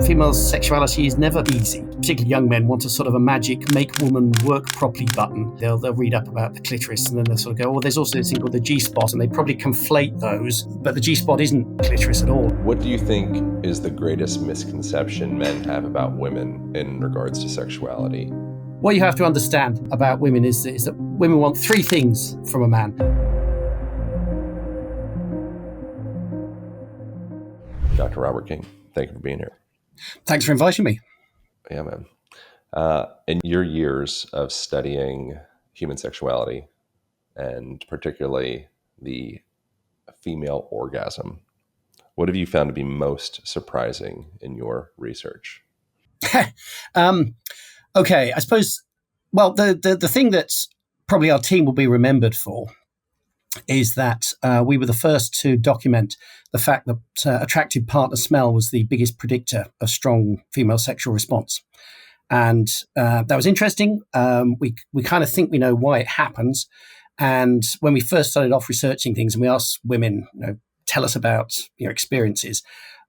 Female sexuality is never easy. Particularly young men want a sort of a magic make woman work properly button. They'll read up about the clitoris and then they'll sort of go, well, there's also this thing called the G-spot, and they probably conflate those, but the G-spot isn't clitoris at all. What do you think is the greatest misconception men have about women in regards to sexuality? What you have to understand about women is that women want three things from a man. Dr. Robert King, thank you for being here. Thanks for inviting me. Yeah, man. In your years of studying human sexuality, and particularly the female orgasm, what have you found to be most surprising in your research? Okay, I suppose, well, the thing that probably our team will be remembered for is that we were the first to document the fact that attractive partner smell was the biggest predictor of strong female sexual response. And that was interesting. We kind of think we know why it happens. And when we first started off researching things and we asked women, tell us about your experiences,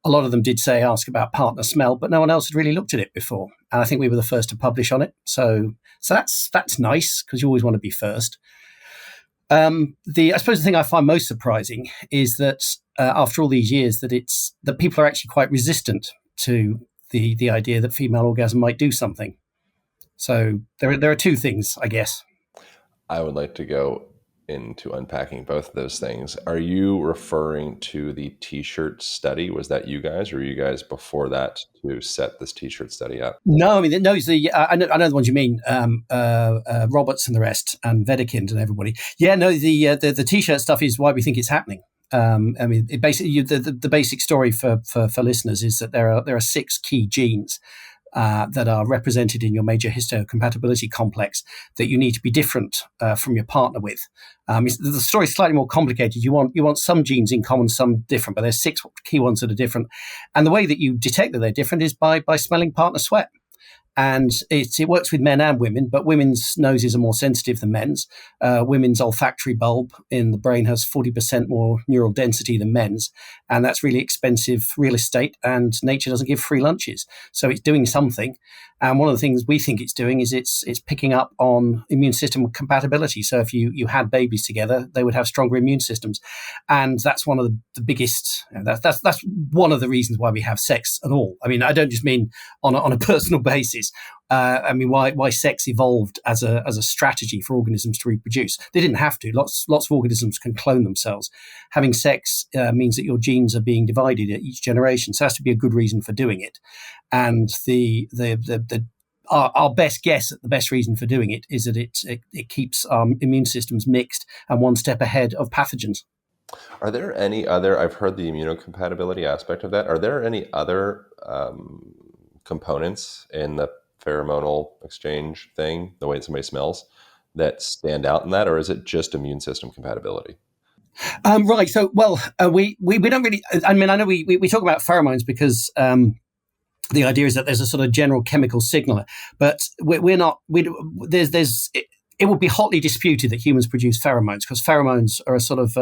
a lot of them did ask about partner smell, but no one else had really looked at it before. And I think we were the first to publish on it. So that's nice, because you always want to be first. I suppose the thing I find most surprising is that after all these years, that people are actually quite resistant to the idea that female orgasm might do something. So there are two things, I guess. I would like to go into unpacking both of those things. Are you referring to the T-shirt study? Was that you guys, or were you guys before that to set this T-shirt study up? No, it's I know the ones you mean, Roberts and the rest, and Vedekind and everybody. Yeah, no, the T-shirt stuff is why we think it's happening. It basically the basic story for listeners is that there are 6 key genes that are represented in your major histocompatibility complex that you need to be different from your partner with. The story is slightly more complicated. You want some genes in common, some different, but there's 6 key ones that are different. And the way that you detect that they're different is by smelling partner sweat. And it works with men and women, but women's noses are more sensitive than men's. Women's olfactory bulb in the brain has 40% more neural density than men's. And that's really expensive real estate, and nature doesn't give free lunches. So it's doing something. And one of the things we think it's doing is it's picking up on immune system compatibility. So if you had babies together, they would have stronger immune systems. And that's one of the biggest, that's one of the reasons why we have sex at all. I mean, I don't just mean on a personal basis. Why sex evolved as a strategy for organisms to reproduce. They didn't have to. Lots of organisms can clone themselves. Having sex means that your genes are being divided at each generation. So it has to be a good reason for doing it. And our best guess at the best reason for doing it is that it keeps immune systems mixed and one step ahead of pathogens. Are there any other, I've heard the immunocompatibility aspect of that. Are there any other components in the pheromonal exchange thing, the way somebody smells, that stand out in that, or is it just immune system compatibility? Right. So, well, we don't really. I mean, I know we talk about pheromones because the idea is that there's a sort of general chemical signaler, but we're not. It would be hotly disputed that humans produce pheromones, because pheromones are a sort of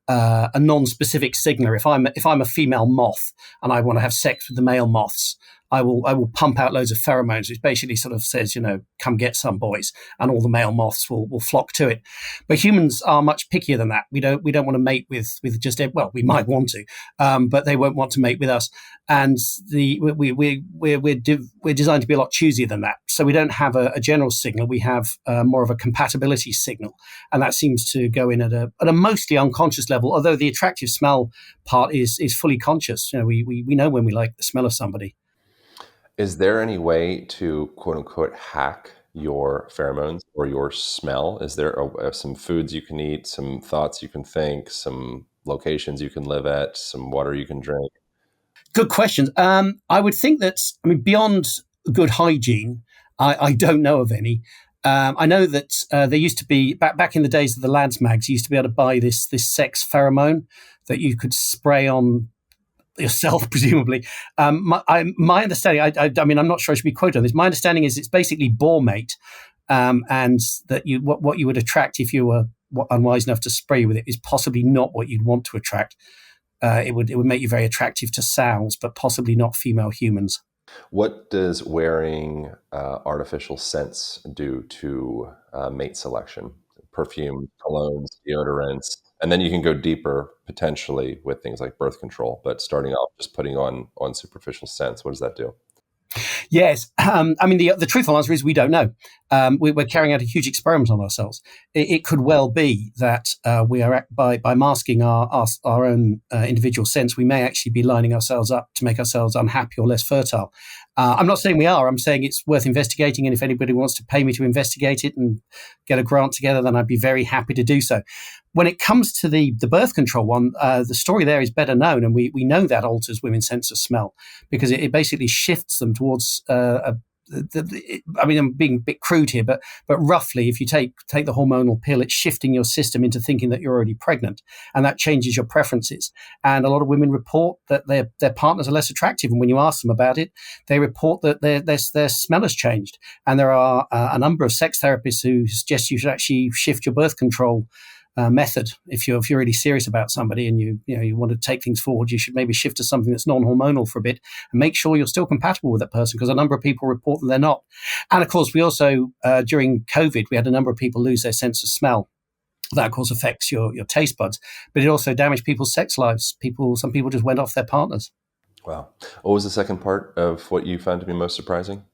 a non-specific signaler. If I'm a female moth and I want to have sex with the male moths, I will pump out loads of pheromones, which basically sort of says, come get some, boys, and all the male moths will flock to it. But humans are much pickier than that. We don't want to mate with just, well, we might want to, but they won't want to mate with us. And we're designed to be a lot choosier than that. So we don't have a general signal. We have more of a compatibility signal, and that seems to go in at a mostly unconscious level. Although the attractive smell part is fully conscious. We know when we like the smell of somebody. Is there any way to, quote unquote, hack your pheromones or your smell? Is there some foods you can eat, some thoughts you can think, some locations you can live at, some water you can drink? Good question. I would think that, beyond good hygiene, I don't know of any. I know that there used to be, back in the days of the lads mags, you used to be able to buy this sex pheromone that you could spray on yourself, presumably. My understanding, I'm not sure I should be quoted on this. My understanding is it's basically boar mate, and that what you would attract if you were unwise enough to spray with it is possibly not what you'd want to attract. it would make you very attractive to sows, but possibly not female humans. What does wearing artificial scents do to mate selection? Perfume, colognes, deodorants, and then you can go deeper potentially with things like birth control. But starting off, just putting on superficial scents, what does that do? Yes, I mean the truthful answer is we don't know. We're carrying out a huge experiment on ourselves. It could well be that we are by masking our own individual sense, we may actually be lining ourselves up to make ourselves unhappy or less fertile. I'm not saying we are. I'm saying it's worth investigating, and if anybody wants to pay me to investigate it and get a grant together, then I'd be very happy to do so. When it comes to the birth control one, the story there is better known, and we know that alters women's sense of smell because it basically shifts them towards I mean, I'm being a bit crude here, but roughly, if you take the hormonal pill, it's shifting your system into thinking that you're already pregnant, and that changes your preferences. And a lot of women report that their partners are less attractive, and when you ask them about it, they report that their smell has changed. And there are a number of sex therapists who suggest you should actually shift your birth control method. If you're really serious about somebody and you want to take things forward, you should maybe shift to something that's non-hormonal for a bit and make sure you're still compatible with that person, because a number of people report that they're not. And of course, we also during COVID, we had a number of people lose their sense of smell. That of course affects your taste buds, but it also damaged people's sex lives. Some people just went off their partners. Wow. What was the second part of what you found to be most surprising?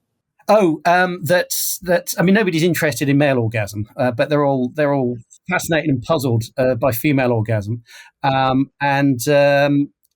Oh, that. I mean, nobody's interested in male orgasm, but they're all fascinated and puzzled by female orgasm, and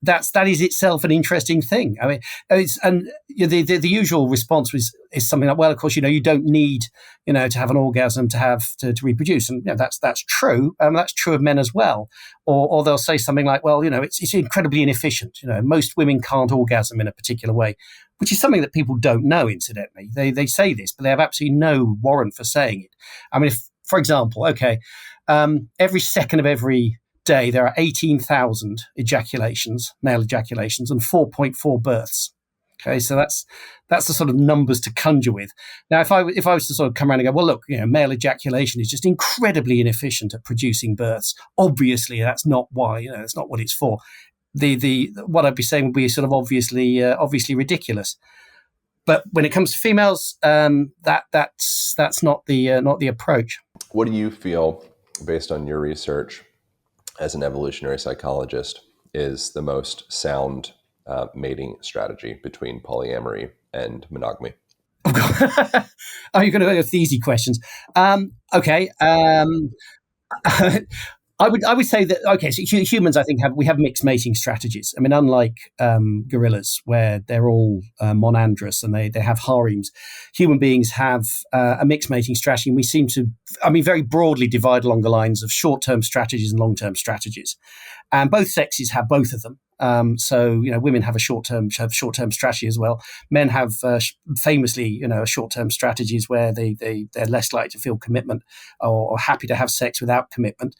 that is itself an interesting thing. I mean, the usual response is something like, well, of course, you don't need to have an orgasm to reproduce, and that's true. That's true of men as well. Or they'll say something like, well, it's incredibly inefficient. Most women can't orgasm in a particular way, which is something that people don't know, incidentally. They say this, but they have absolutely no warrant for saying it. I mean, if, for example, every second of every day, there are 18,000 ejaculations, male ejaculations, and 4.4 births. Okay, so that's the sort of numbers to conjure with. Now, if I was to sort of come around and go, well, look, male ejaculation is just incredibly inefficient at producing births. Obviously, that's not why. That's not what it's for. The what I'd be saying would be sort of obviously ridiculous. But when it comes to females, that's not the approach. What do you feel, based on your research as an evolutionary psychologist, is the most sound mating strategy between polyamory and monogamy? Oh, you're going to go with the easy questions. Okay. I would say that, okay, so humans, I think, have mixed mating strategies. I mean, unlike gorillas, where they're all monandrous and they have harems, human beings have a mixed mating strategy, and we seem to, very broadly divide along the lines of short-term strategies and long-term strategies. And both sexes have both of them. So women have a short-term strategy as well. Men have famously, short-term strategies where they're less likely to feel commitment or happy to have sex without commitment.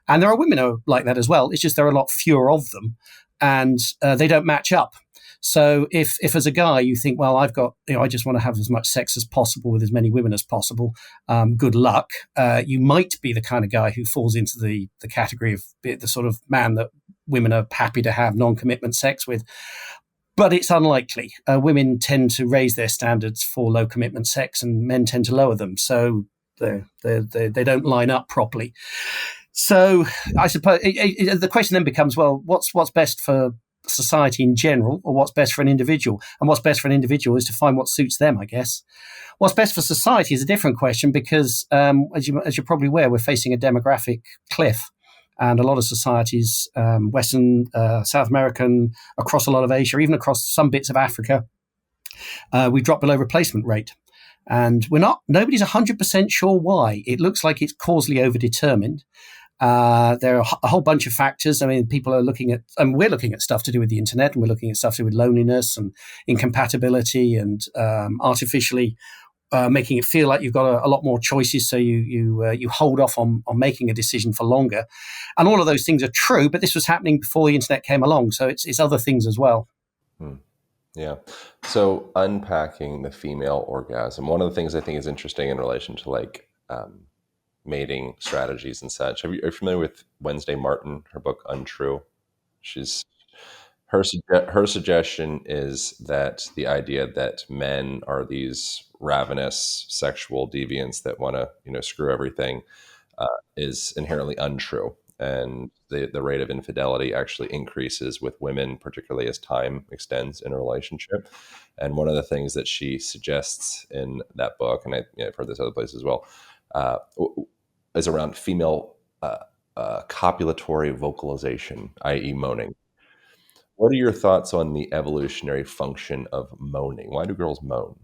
And there are women who are like that as well. It's just there are a lot fewer of them, and they don't match up. So if as a guy you think, well, I've got, I just want to have as much sex as possible with as many women as possible, good luck. You might be the kind of guy who falls into the category of the sort of man that women are happy to have non-commitment sex with. But it's unlikely. Women tend to raise their standards for low commitment sex, and men tend to lower them. So they don't line up properly. So I suppose the question then becomes, well, what's best for society in general, or what's best for an individual? And what's best for an individual is to find what suits them, I guess. What's best for society is a different question, because as you're probably aware, we're facing a demographic cliff. And a lot of societies, Western, South American, across a lot of Asia, even across some bits of Africa, we dropped below replacement rate. And nobody's 100% sure why. It looks like it's causally overdetermined. There are a whole bunch of factors. I mean, people are looking at, and we're looking at stuff to do with the internet, and we're looking at stuff to do with loneliness and incompatibility, and artificially making it feel like you've got a lot more choices, so you hold off on making a decision for longer. And all of those things are true, but this was happening before the internet came along, so it's other things as well. Yeah. So unpacking the female orgasm, one of the things I think is interesting in relation to mating strategies and such. Are you familiar with Wednesday Martin, her book Untrue? She's her suggestion is that the idea that men are these ravenous sexual deviants that want to, screw everything, is inherently untrue. And the rate of infidelity actually increases with women, particularly as time extends in a relationship. And one of the things that she suggests in that book, and I've heard this other places as well, uh, is around female copulatory vocalization, i.e., moaning. What are your thoughts on the evolutionary function of moaning? Why do girls moan?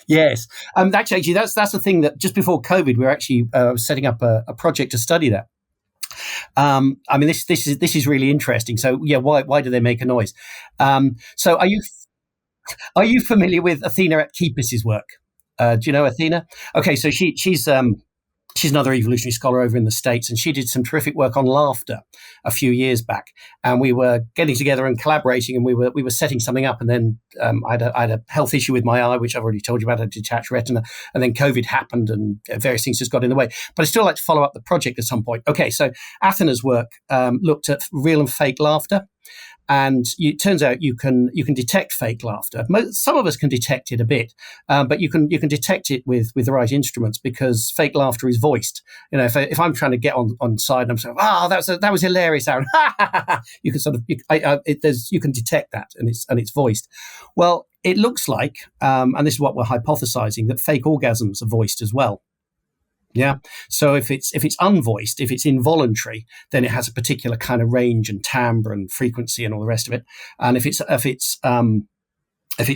Yes, actually, that's the thing that just before COVID, we were actually setting up a project to study that. I mean, this is really interesting. So, yeah, why do they make a noise? So, are you familiar with Athena Keepus's work? Do you know Athena? Okay, so she's another evolutionary scholar over in the States, and she did some terrific work on laughter a few years back. And we were getting together and collaborating, and we were setting something up. And then I had a health issue with my eye, which I've already told you about, a detached retina. And then COVID happened, and various things just got in the way. But I still like to follow up the project at some point. Okay, so Athena's work looked at real and fake laughter. And it turns out you can detect fake laughter. Some of us can detect it a bit, but you can detect it with the right instruments, because fake laughter is voiced. If I'm trying to get on side and I'm saying, that was hilarious, Aaron, you can sort of you can detect that, and it's voiced. Well, it looks like, and this is what we're hypothesizing, that fake orgasms are voiced as well. Yeah. So if it's unvoiced, if it's involuntary, then it has a particular kind of range and timbre and frequency and all the rest of it. And if it's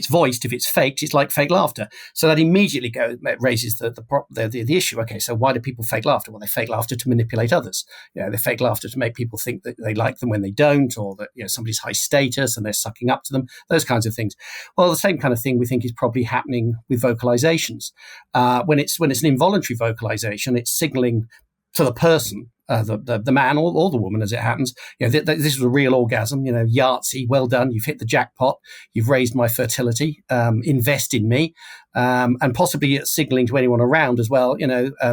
voiced, if it's faked, it's like fake laughter. So that immediately raises the issue. Okay, so why do people fake laughter? Well, they fake laughter to manipulate others. They fake laughter to make people think that they like them when they don't, or that somebody's high status and they're sucking up to them. Those kinds of things. Well, the same kind of thing we think is probably happening with vocalizations. When it's an involuntary vocalization, it's signaling to the person, the man or the woman, as it happens, this was a real orgasm. Yahtzee, well done. You've hit the jackpot. You've raised my fertility. Invest in me, and possibly it's signaling to anyone around as well.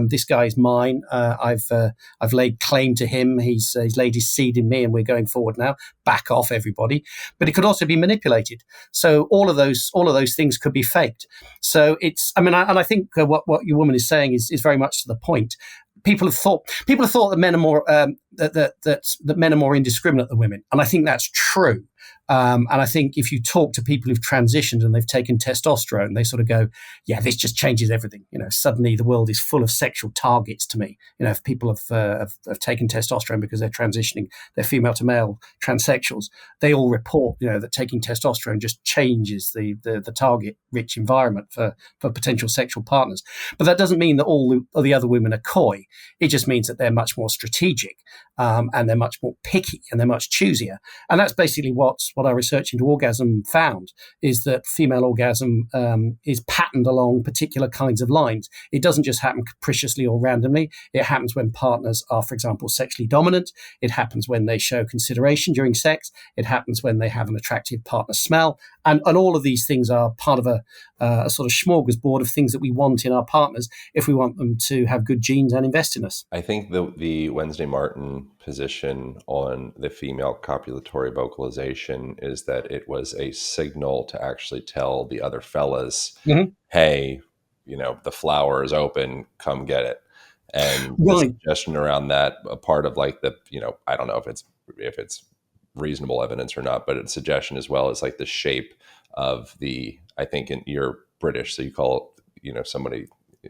This guy's mine. I've laid claim to him. He's laid his seed in me, and we're going forward now. Back off, everybody. But it could also be manipulated. So all of those things could be faked. So it's. I think what your woman is saying is very much to the point. People have thought that men are more that men are more indiscriminate than women, and I think that's true. And I think if you talk to people who've transitioned and they've taken testosterone, they sort of go, "Yeah, this just changes everything." Suddenly the world is full of sexual targets to me. If people have taken testosterone because they're transitioning, they're female to male transsexuals, they all report, that taking testosterone just changes the target-rich environment for potential sexual partners. But that doesn't mean that all the other women are coy. It just means that they're much more strategic, and they're much more picky, and they're much choosier. And that's basically what our research into orgasm found, is that female orgasm is patterned along particular kinds of lines. It doesn't just happen capriciously or randomly. It happens when partners are, for example, sexually dominant. It happens when they show consideration during sex. It happens when they have an attractive partner smell. And all of these things are part of a sort of smorgasbord of things that we want in our partners if we want them to have good genes and invest in us. I think the Wednesday Martin position on the female copulatory vocalization is that it was a signal to actually tell the other fellas, Mm-hmm. hey, the flower is open, come get it. And the Right. suggestion around that, a part of like the, I don't know if it's reasonable evidence or not, but a suggestion as well is like the shape of I think you're British, so you call, somebody,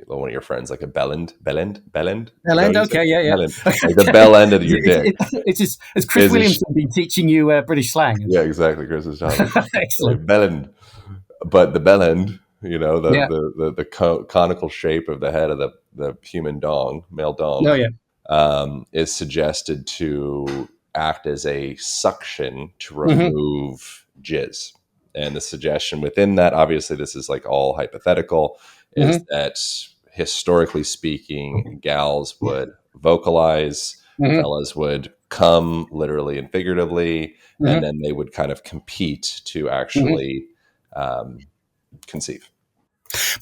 one of your friends, like a bellend. Is that what you say? Okay, yeah. Bellend. Like the bell end of your dick. It's just, has Chris Is Williamson been teaching you British slang? Yeah, exactly. Chris is talking. Excellent. Bellend. But the bell end, Yeah. the conical shape of the head of the human dong, male dong, No, yeah. is suggested to act as a suction to Mm-hmm. remove jizz. And the suggestion within that, obviously, this is like all hypothetical, is Mm-hmm. that historically speaking, gals would vocalize, Mm-hmm. fellas would come literally and figuratively, and Mm-hmm. then they would kind of compete to Mm-hmm. actually conceive.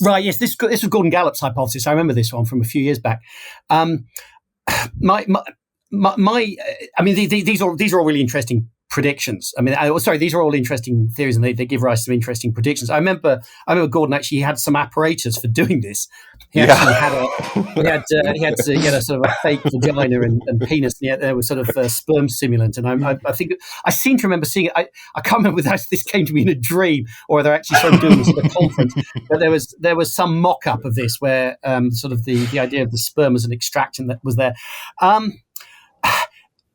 Right. Yes. This was Gordon Gallup's hypothesis. I remember this one from a few years back. Um, my, my, my I mean, these are all really interesting predictions. I mean, sorry, these are all interesting theories, and they give rise to some interesting predictions. I remember Gordon actually had some apparatus for doing this. He actually had he had a sort of a fake vagina and penis, and yet there was sort of a sperm stimulant. And I think I seem to remember seeing it. I can't remember whether this came to me in a dream or whether I actually saw him doing this at a conference. But there was some mock-up of this where sort of the idea of the sperm as an extraction that was there.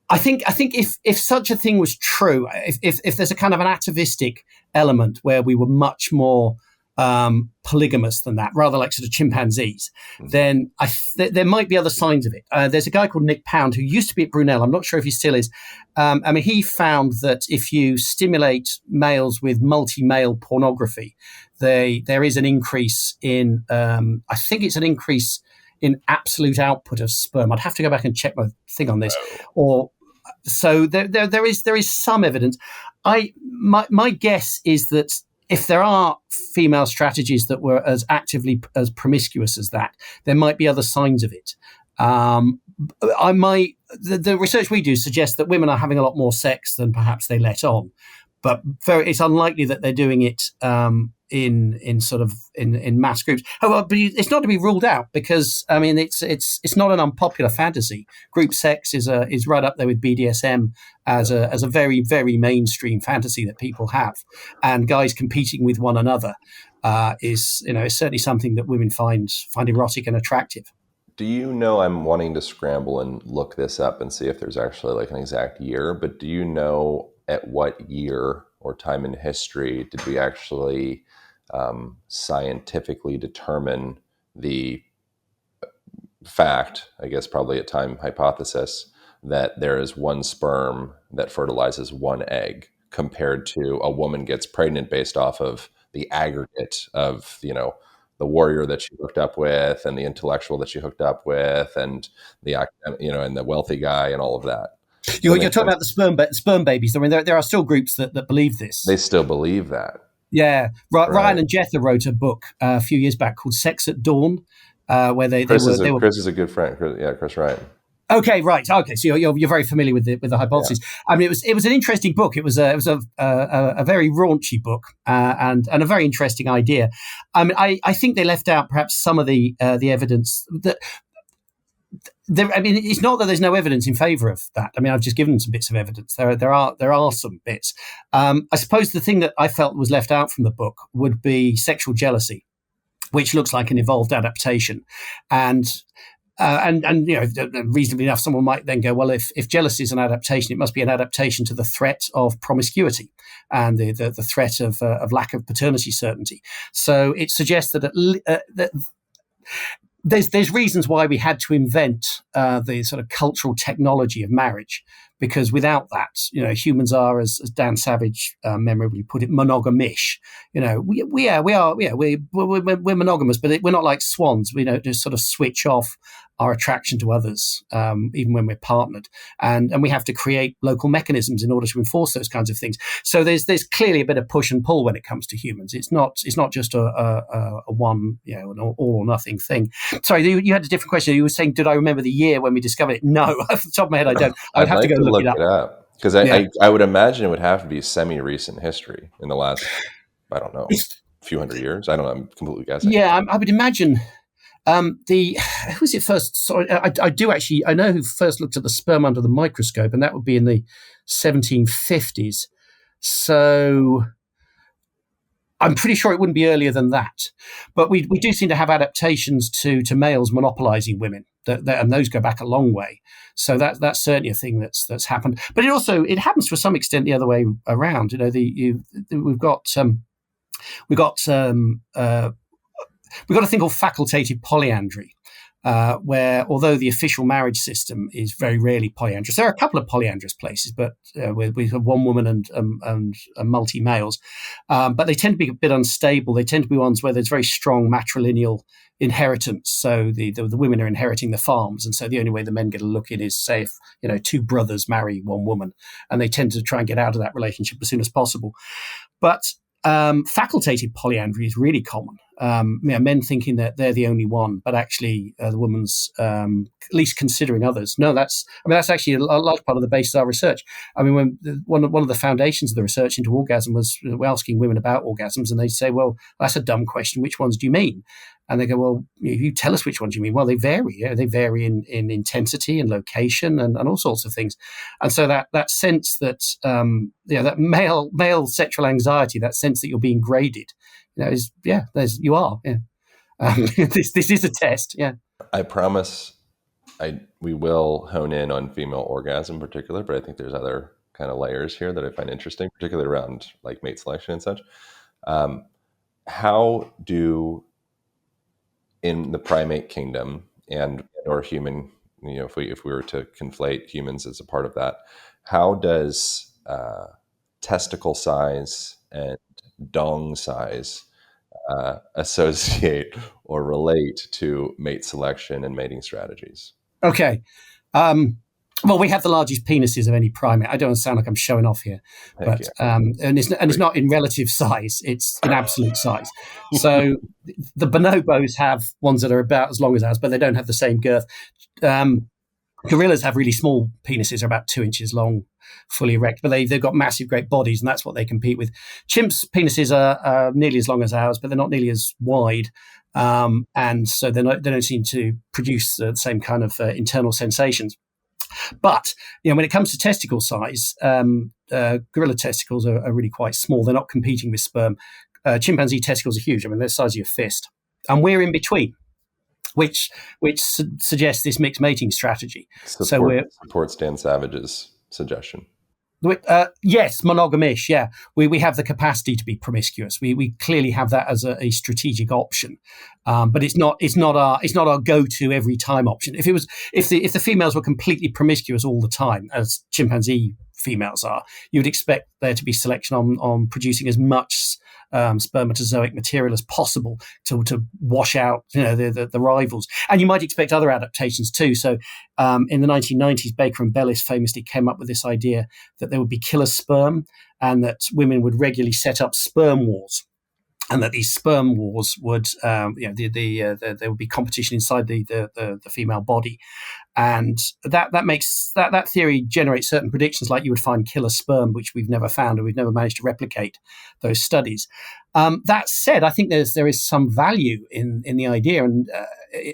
I think if such a thing was true, if there's a kind of an atavistic element where we were much more polygamous than that, rather like sort of chimpanzees, then there might be other signs of it. There's a guy called Nick Pound who used to be at Brunel. I'm not sure if he still is. I mean, he found that if you stimulate males with multi-male pornography, there is an increase in, I think it's an increase in absolute output of sperm. I'd have to go back and check my thing on this. So there is some evidence. My guess is that if there are female strategies that were as actively as promiscuous as that, there might be other signs of it. The research we do suggests that women are having a lot more sex than perhaps they let on, but it's unlikely that they're doing it in mass groups. However, but it's not to be ruled out, because I mean it's not an unpopular fantasy. Group sex is right up there with BDSM as a very, very mainstream fantasy that people have, and guys competing with one another is certainly something that women find erotic and attractive. Do you know, I'm wanting to scramble and look this up and see if there's actually like an exact year, but do you know at what year or time in history did we actually scientifically determine the fact, I guess probably a time hypothesis, that there is one sperm that fertilizes one egg, compared to a woman gets pregnant based off of the aggregate of, the warrior that she hooked up with and the intellectual that she hooked up with and the, and the wealthy guy and all of that. You're talking about the sperm babies. I mean, there are still groups that believe this. They still believe that. Yeah. Right. Ryan and Jetha wrote a book a few years back called Sex at Dawn, where Chris is a good friend. Chris Ryan. Okay, right. Okay, so you're very familiar with the hypothesis. Yeah. I mean, it was an interesting book. It was a very raunchy book and a very interesting idea. I mean, I think they left out perhaps some of the evidence that. I mean, it's not that there's no evidence in favour of that. I mean, I've just given some bits of evidence. There are some bits. I suppose the thing that I felt was left out from the book would be sexual jealousy, which looks like an evolved adaptation, and reasonably enough, someone might then go, well, if jealousy is an adaptation, it must be an adaptation to the threat of promiscuity and the threat of lack of paternity certainty. So it suggests that there's reasons why we had to invent the sort of cultural technology of marriage, because without that, humans are, as Dan Savage memorably put it, monogamish. We're monogamous, but we're not like swans. We don't just sort of switch off our attraction to others, even when we're partnered, and we have to create local mechanisms in order to enforce those kinds of things. So there's clearly a bit of push and pull when it comes to humans. It's not just a one, an all or nothing thing. Sorry, you had a different question. You were saying, did I remember the year when we discovered it? No, off the top of my head, I don't. I'd have to go look it up. Because I would imagine it would have to be semi-recent history in the last, I don't know, few hundred years. I don't know. I'm completely guessing. Yeah, I would imagine. Who was it first? Sorry, I know who first looked at the sperm under the microscope, and that would be in the 1750s. So I'm pretty sure it wouldn't be earlier than that. But we do seem to have adaptations to males monopolizing women, and those go back a long way. So that's certainly a thing that's happened. But it happens to some extent the other way around. We've got a thing called facultative polyandry, where although the official marriage system is very rarely polyandrous, there are a couple of polyandrous places, but we have one woman and multi males, but they tend to be a bit unstable. They tend to be ones where there's very strong matrilineal inheritance. So the women are inheriting the farms, and so the only way the men get a look in is, say, if two brothers marry one woman, and they tend to try and get out of that relationship as soon as possible. But facultative polyandry is really common. Men thinking that they're the only one, but actually the woman's at least considering others. No, that's actually a large part of the basis of our research. I mean, when one of the foundations of the research into orgasm was asking women about orgasms, and they'd say, "Well, that's a dumb question. Which ones do you mean?" And they go, "Well, you tell us which ones you mean." Well, they vary. Yeah? They vary in intensity and location and all sorts of things. And so that sense that that male sexual anxiety, that sense that you're being graded, you are. Yeah. This is a test. Yeah. I promise we will hone in on female orgasm in particular, but I think there's other kind of layers here that I find interesting, particularly around like mate selection and such. How do, in the primate kingdom and or human, if we were to conflate humans as a part of that, how does testicle size and dong size associate or relate to mate selection and mating strategies? Okay. Well, we have the largest penises of any primate. I don't want to sound like I'm showing off here, but it's not in relative size; it's in absolute size. So the bonobos have ones that are about as long as ours, but they don't have the same girth. Gorillas have really small penises, are about 2 inches long, fully erect, but they've got massive, great bodies, and that's what they compete with. Chimps' penises are nearly as long as ours, but they're not nearly as wide, and so they don't seem to produce the same kind of internal sensations. But when it comes to testicle size, gorilla testicles are really quite small. They're not competing with sperm. Chimpanzee testicles are huge. I mean, they're the size of your fist, and we're in between, which suggests this mixed mating strategy. Supports Dan Savage's suggestion. Yes, monogamish. Yeah, we have the capacity to be promiscuous. We clearly have that as a strategic option, but it's not our go-to every time option. If the females were completely promiscuous all the time, as chimpanzee females are, you would expect there to be selection on producing as much spermatozoic material as possible to wash out the rivals, and you might expect other adaptations too. So in the 1990s, Baker and Bellis famously came up with this idea that there would be killer sperm and that women would regularly set up sperm wars, and that these sperm wars would there would be competition inside the female body. And that theory generates certain predictions, like you would find killer sperm, which we've never found, or we've never managed to replicate those studies. That said, I think there is some value in the idea, and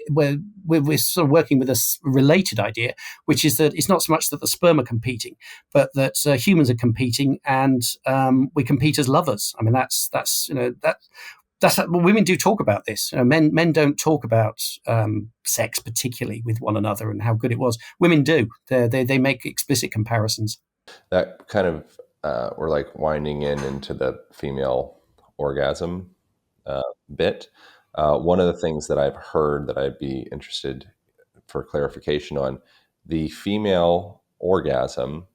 we're sort of working with a related idea, which is that it's not so much that the sperm are competing, but that humans are competing, and we compete as lovers. I mean, that's women do talk about this. Men don't talk about sex particularly with one another and how good it was. Women do. They make explicit comparisons. That kind of we're like winding into the female orgasm bit. One of the things that I've heard that I'd be interested for clarification on, the female orgasm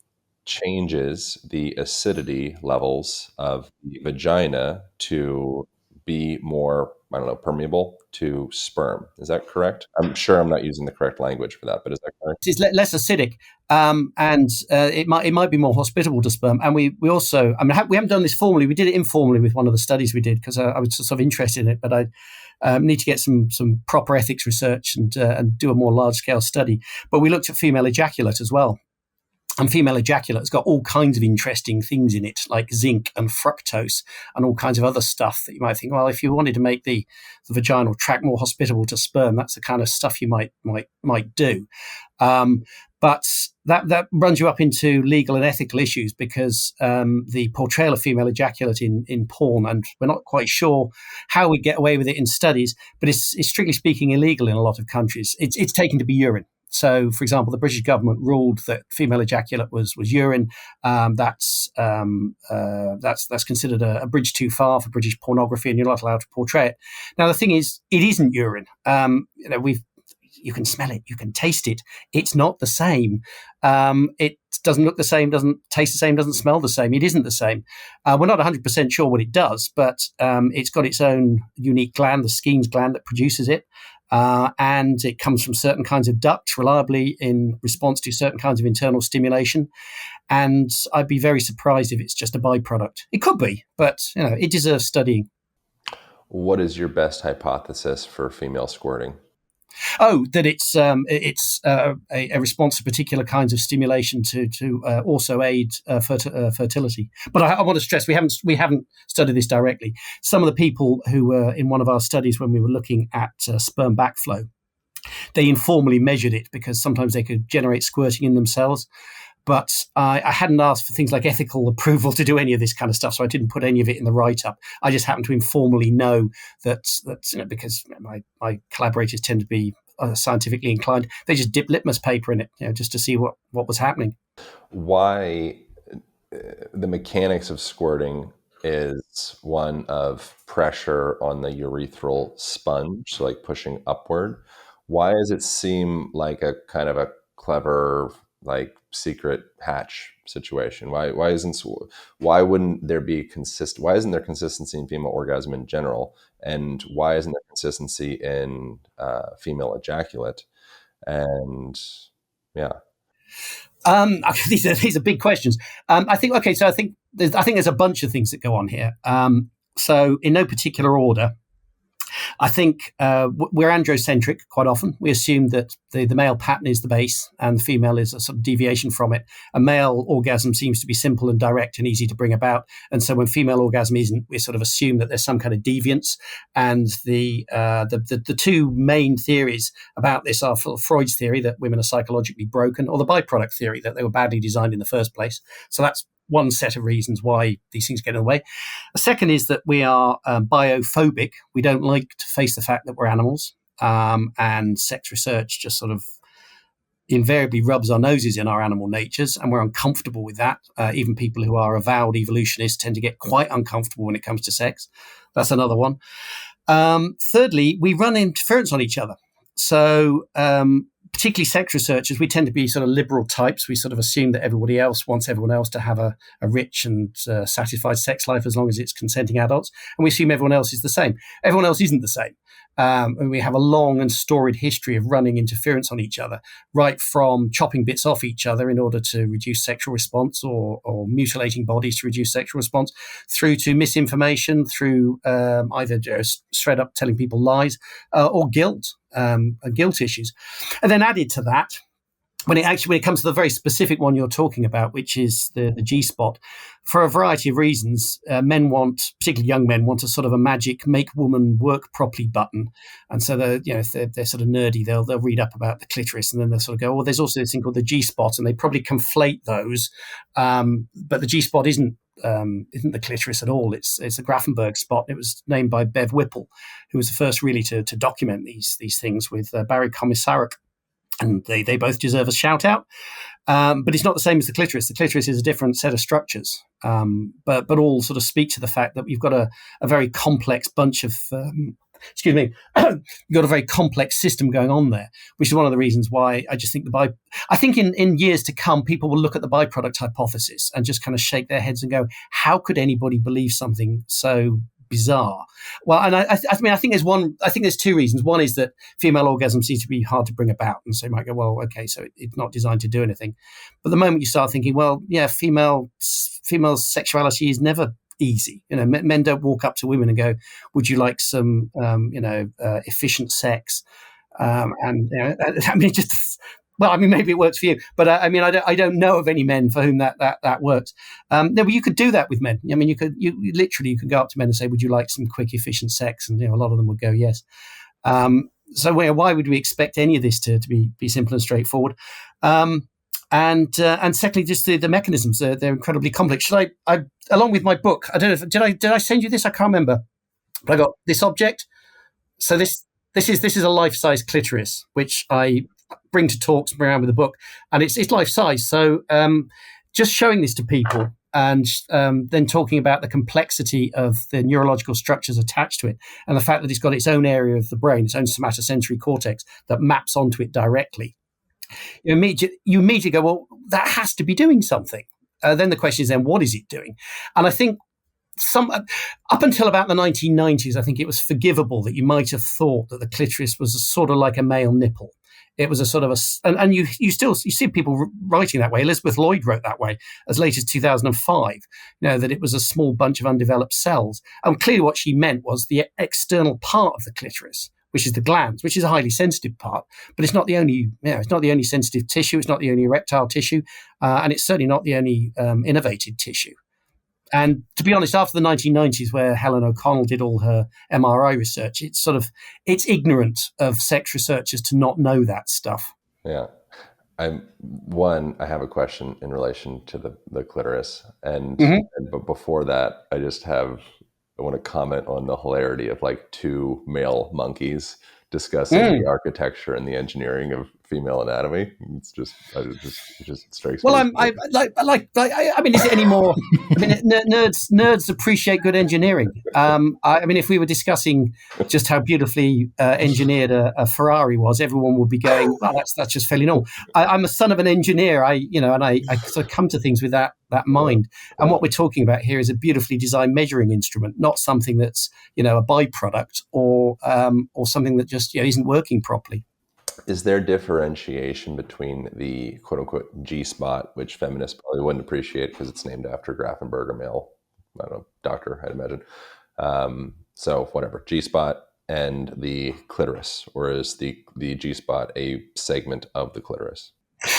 changes the acidity levels of the vagina to be more, permeable to sperm. Is that correct? I'm sure I'm not using the correct language for that, but is that correct? It's less acidic, and it might be more hospitable to sperm. And we also, we haven't done this formally. We did it informally with one of the studies we did because I was sort of interested in it, but I need to get some proper ethics research and do a more large scale study. But we looked at female ejaculate as well. And female ejaculate has got all kinds of interesting things in it, like zinc and fructose and all kinds of other stuff that you might think, well, if you wanted to make the vaginal tract more hospitable to sperm, that's the kind of stuff you might do. But that runs you up into legal and ethical issues because the portrayal of female ejaculate in porn, and we're not quite sure how we get away with it in studies, but it's strictly speaking illegal in a lot of countries. It's taken to be urine. So, for example, the British government ruled that female ejaculate was urine. That's considered a bridge too far for British pornography, and you're not allowed to portray it. Now, the thing is, it isn't urine. You can smell it, you can taste it. It's not the same. It doesn't look the same, doesn't taste the same, doesn't smell the same. It isn't the same. We're not 100% sure what it does, but it's got its own unique gland, the Skene's gland, that produces it. And it comes from certain kinds of ducts reliably in response to certain kinds of internal stimulation. And I'd be very surprised if it's just a byproduct. It could be, but it deserves studying. What is your best hypothesis for female squirting? Oh, that it's a response to particular kinds of stimulation to also aid fertility. But I want to stress we haven't studied this directly. Some of the people who were in one of our studies when we were looking at sperm backflow, they informally measured it because sometimes they could generate squirting in themselves. But I hadn't asked for things like ethical approval to do any of this kind of stuff, so I didn't put any of it in the write-up. I just happened to informally know that because my collaborators tend to be scientifically inclined, they just dipped litmus paper in it, just to see what was happening. Why the mechanics of squirting is one of pressure on the urethral sponge, so like pushing upward. Why does it seem like a kind of a clever, like secret hatch situation? Why wouldn't there be consistent? Why isn't there consistency in female orgasm in general? And why isn't there consistency in female ejaculate? And yeah. These are big questions. I think there's a bunch of things that go on here. So in no particular order, I think we're androcentric quite often. We assume that the male pattern is the base and the female is a sort of deviation from it. A male orgasm seems to be simple and direct and easy to bring about. And so when female orgasm isn't, we sort of assume that there's some kind of deviance. And the two main theories about this are Freud's theory that women are psychologically broken, or the byproduct theory that they were badly designed in the first place. So that's one set of reasons why these things get in the way. The second is that we are biophobic. We don't like to face the fact that we're animals, and sex research just sort of invariably rubs our noses in our animal natures, and we're uncomfortable with that. Even people who are avowed evolutionists tend to get quite uncomfortable when it comes to sex. That's another one. Thirdly, we run interference on each other. So particularly sex researchers, we tend to be sort of liberal types. We sort of assume that everybody else wants everyone else to have a rich and satisfied sex life as long as it's consenting adults. And we assume everyone else is the same. Everyone else isn't the same. And we have a long and storied history of running interference on each other, right from chopping bits off each other in order to reduce sexual response, or mutilating bodies to reduce sexual response, through to misinformation, through either just straight up telling people lies, or guilt issues. And then added to that, when it comes to the very specific one you're talking about, which is the G-spot, for a variety of reasons, men want, particularly young men, want a sort of a magic make woman work properly button. And so if they're sort of nerdy, they'll read up about the clitoris, and then they'll sort of go, well, there's also this thing called the G-spot, and they probably conflate those. But the G-spot isn't the clitoris at all. It's a Grafenberg spot. It was named by Bev Whipple, who was the first really to document these things with Barry Komisarek. And they both deserve a shout out. But it's not the same as the clitoris. The clitoris is a different set of structures, but all sort of speak to the fact that you've got a very complex bunch of, you've got a very complex system going on there, which is one of the reasons why I just think I think in years to come, people will look at the byproduct hypothesis and just kind of shake their heads and go, how could anybody believe something so bizarre? Well, and I think there's two reasons. One is that female orgasm seems to be hard to bring about, and so you might go, well, okay, so it's not designed to do anything. But the moment you start thinking, well, yeah, female sexuality is never easy. Men don't walk up to women and go, would you like some efficient sex? Maybe it works for you, but I don't know of any men for whom that works. No, but you could do that with men. You could go up to men and say, "Would you like some quick, efficient sex?" And a lot of them would go, "Yes." So why would we expect any of this to be simple and straightforward? And secondly, just the mechanisms, they're incredibly complex. Should I along with my book, I don't know if did I send you this? I can't remember, but I got this object. So this is a life-size clitoris, which I bring to talks, bring around with the book, and it's life-size. So just showing this to people and then talking about the complexity of the neurological structures attached to it, and the fact that it's got its own area of the brain, its own somatosensory cortex that maps onto it directly. You immediately go, well, that has to be doing something. Then the question is, then what is it doing? And I think up until about the 1990s, I think it was forgivable that you might have thought that the clitoris was sort of like a male nipple, It was a sort of and you see people writing that way. Elizabeth Lloyd wrote that way as late as 2005. That it was a small bunch of undeveloped cells. And clearly, what she meant was the external part of the clitoris, which is the glands, which is a highly sensitive part, but it's not the only. It's not the only sensitive tissue. It's not the only erectile tissue, and it's certainly not the only innervated tissue. And to be honest, after the 1990s, where Helen O'Connell did all her MRI research, it's ignorant of sex researchers to not know that stuff. Yeah. I have a question in relation to the clitoris. But before that, I want to comment on the hilarity of like two male monkeys discussing the architecture and the engineering of female anatomy. It just strikes me. Well, I mean, is it any more? I mean, nerds appreciate good engineering. I mean, if we were discussing just how beautifully engineered a Ferrari was, everyone would be going, "Well, that's just fairly normal." I'm a son of an engineer. I sort of come to things with that mind. And what we're talking about here is a beautifully designed measuring instrument, not something that's a byproduct or something that just isn't working properly. Is there differentiation between the quote unquote G spot, which feminists probably wouldn't appreciate because it's named after Grafenberg, a male, I don't know, doctor, I'd imagine. So whatever, G spot and the clitoris, or is the G spot a segment of the clitoris?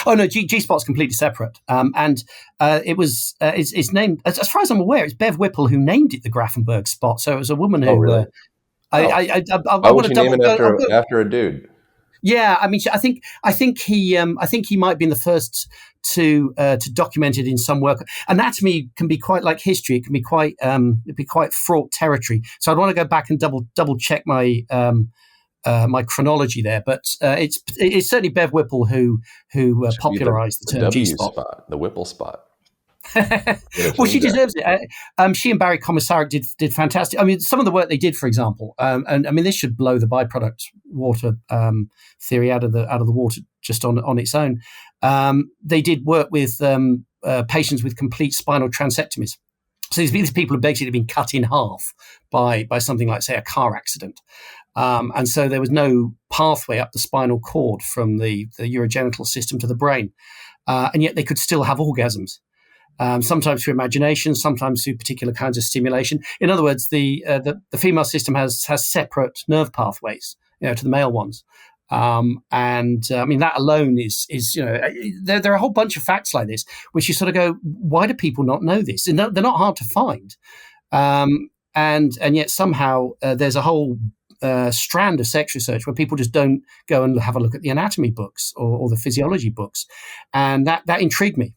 Oh no, G spot's completely separate, and it was it's named, as far as I'm aware, it's Bev Whipple who named it the Grafenberg spot. So it was a woman who. Oh, really? I Why would you name it after a dude? Yeah, I mean, I think he might have been the first to document it in some work. Anatomy can be quite like history; it can be quite fraught territory. So I'd want to go back and double check my my chronology there. But it's certainly Bev Whipple who popularized the term G spot, the Whipple spot. Well, she deserves it. She and Barry Komisarek did fantastic. I mean, some of the work they did, for example, and I mean, this should blow the byproduct water theory out of the water just on its own. They did work with patients with complete spinal transectomies. So these people have basically been cut in half by something like, say, a car accident. And so there was no pathway up the spinal cord from the urogenital system to the brain. And yet they could still have orgasms. Sometimes through imagination, sometimes through particular kinds of stimulation. In other words, the female system has separate nerve pathways, to the male ones. I mean, that alone is there are a whole bunch of facts like this, which you sort of go, why do people not know this? And they're not hard to find. And yet somehow there's a whole strand of sex research where people just don't go and have a look at the anatomy books or the physiology books. And that intrigued me.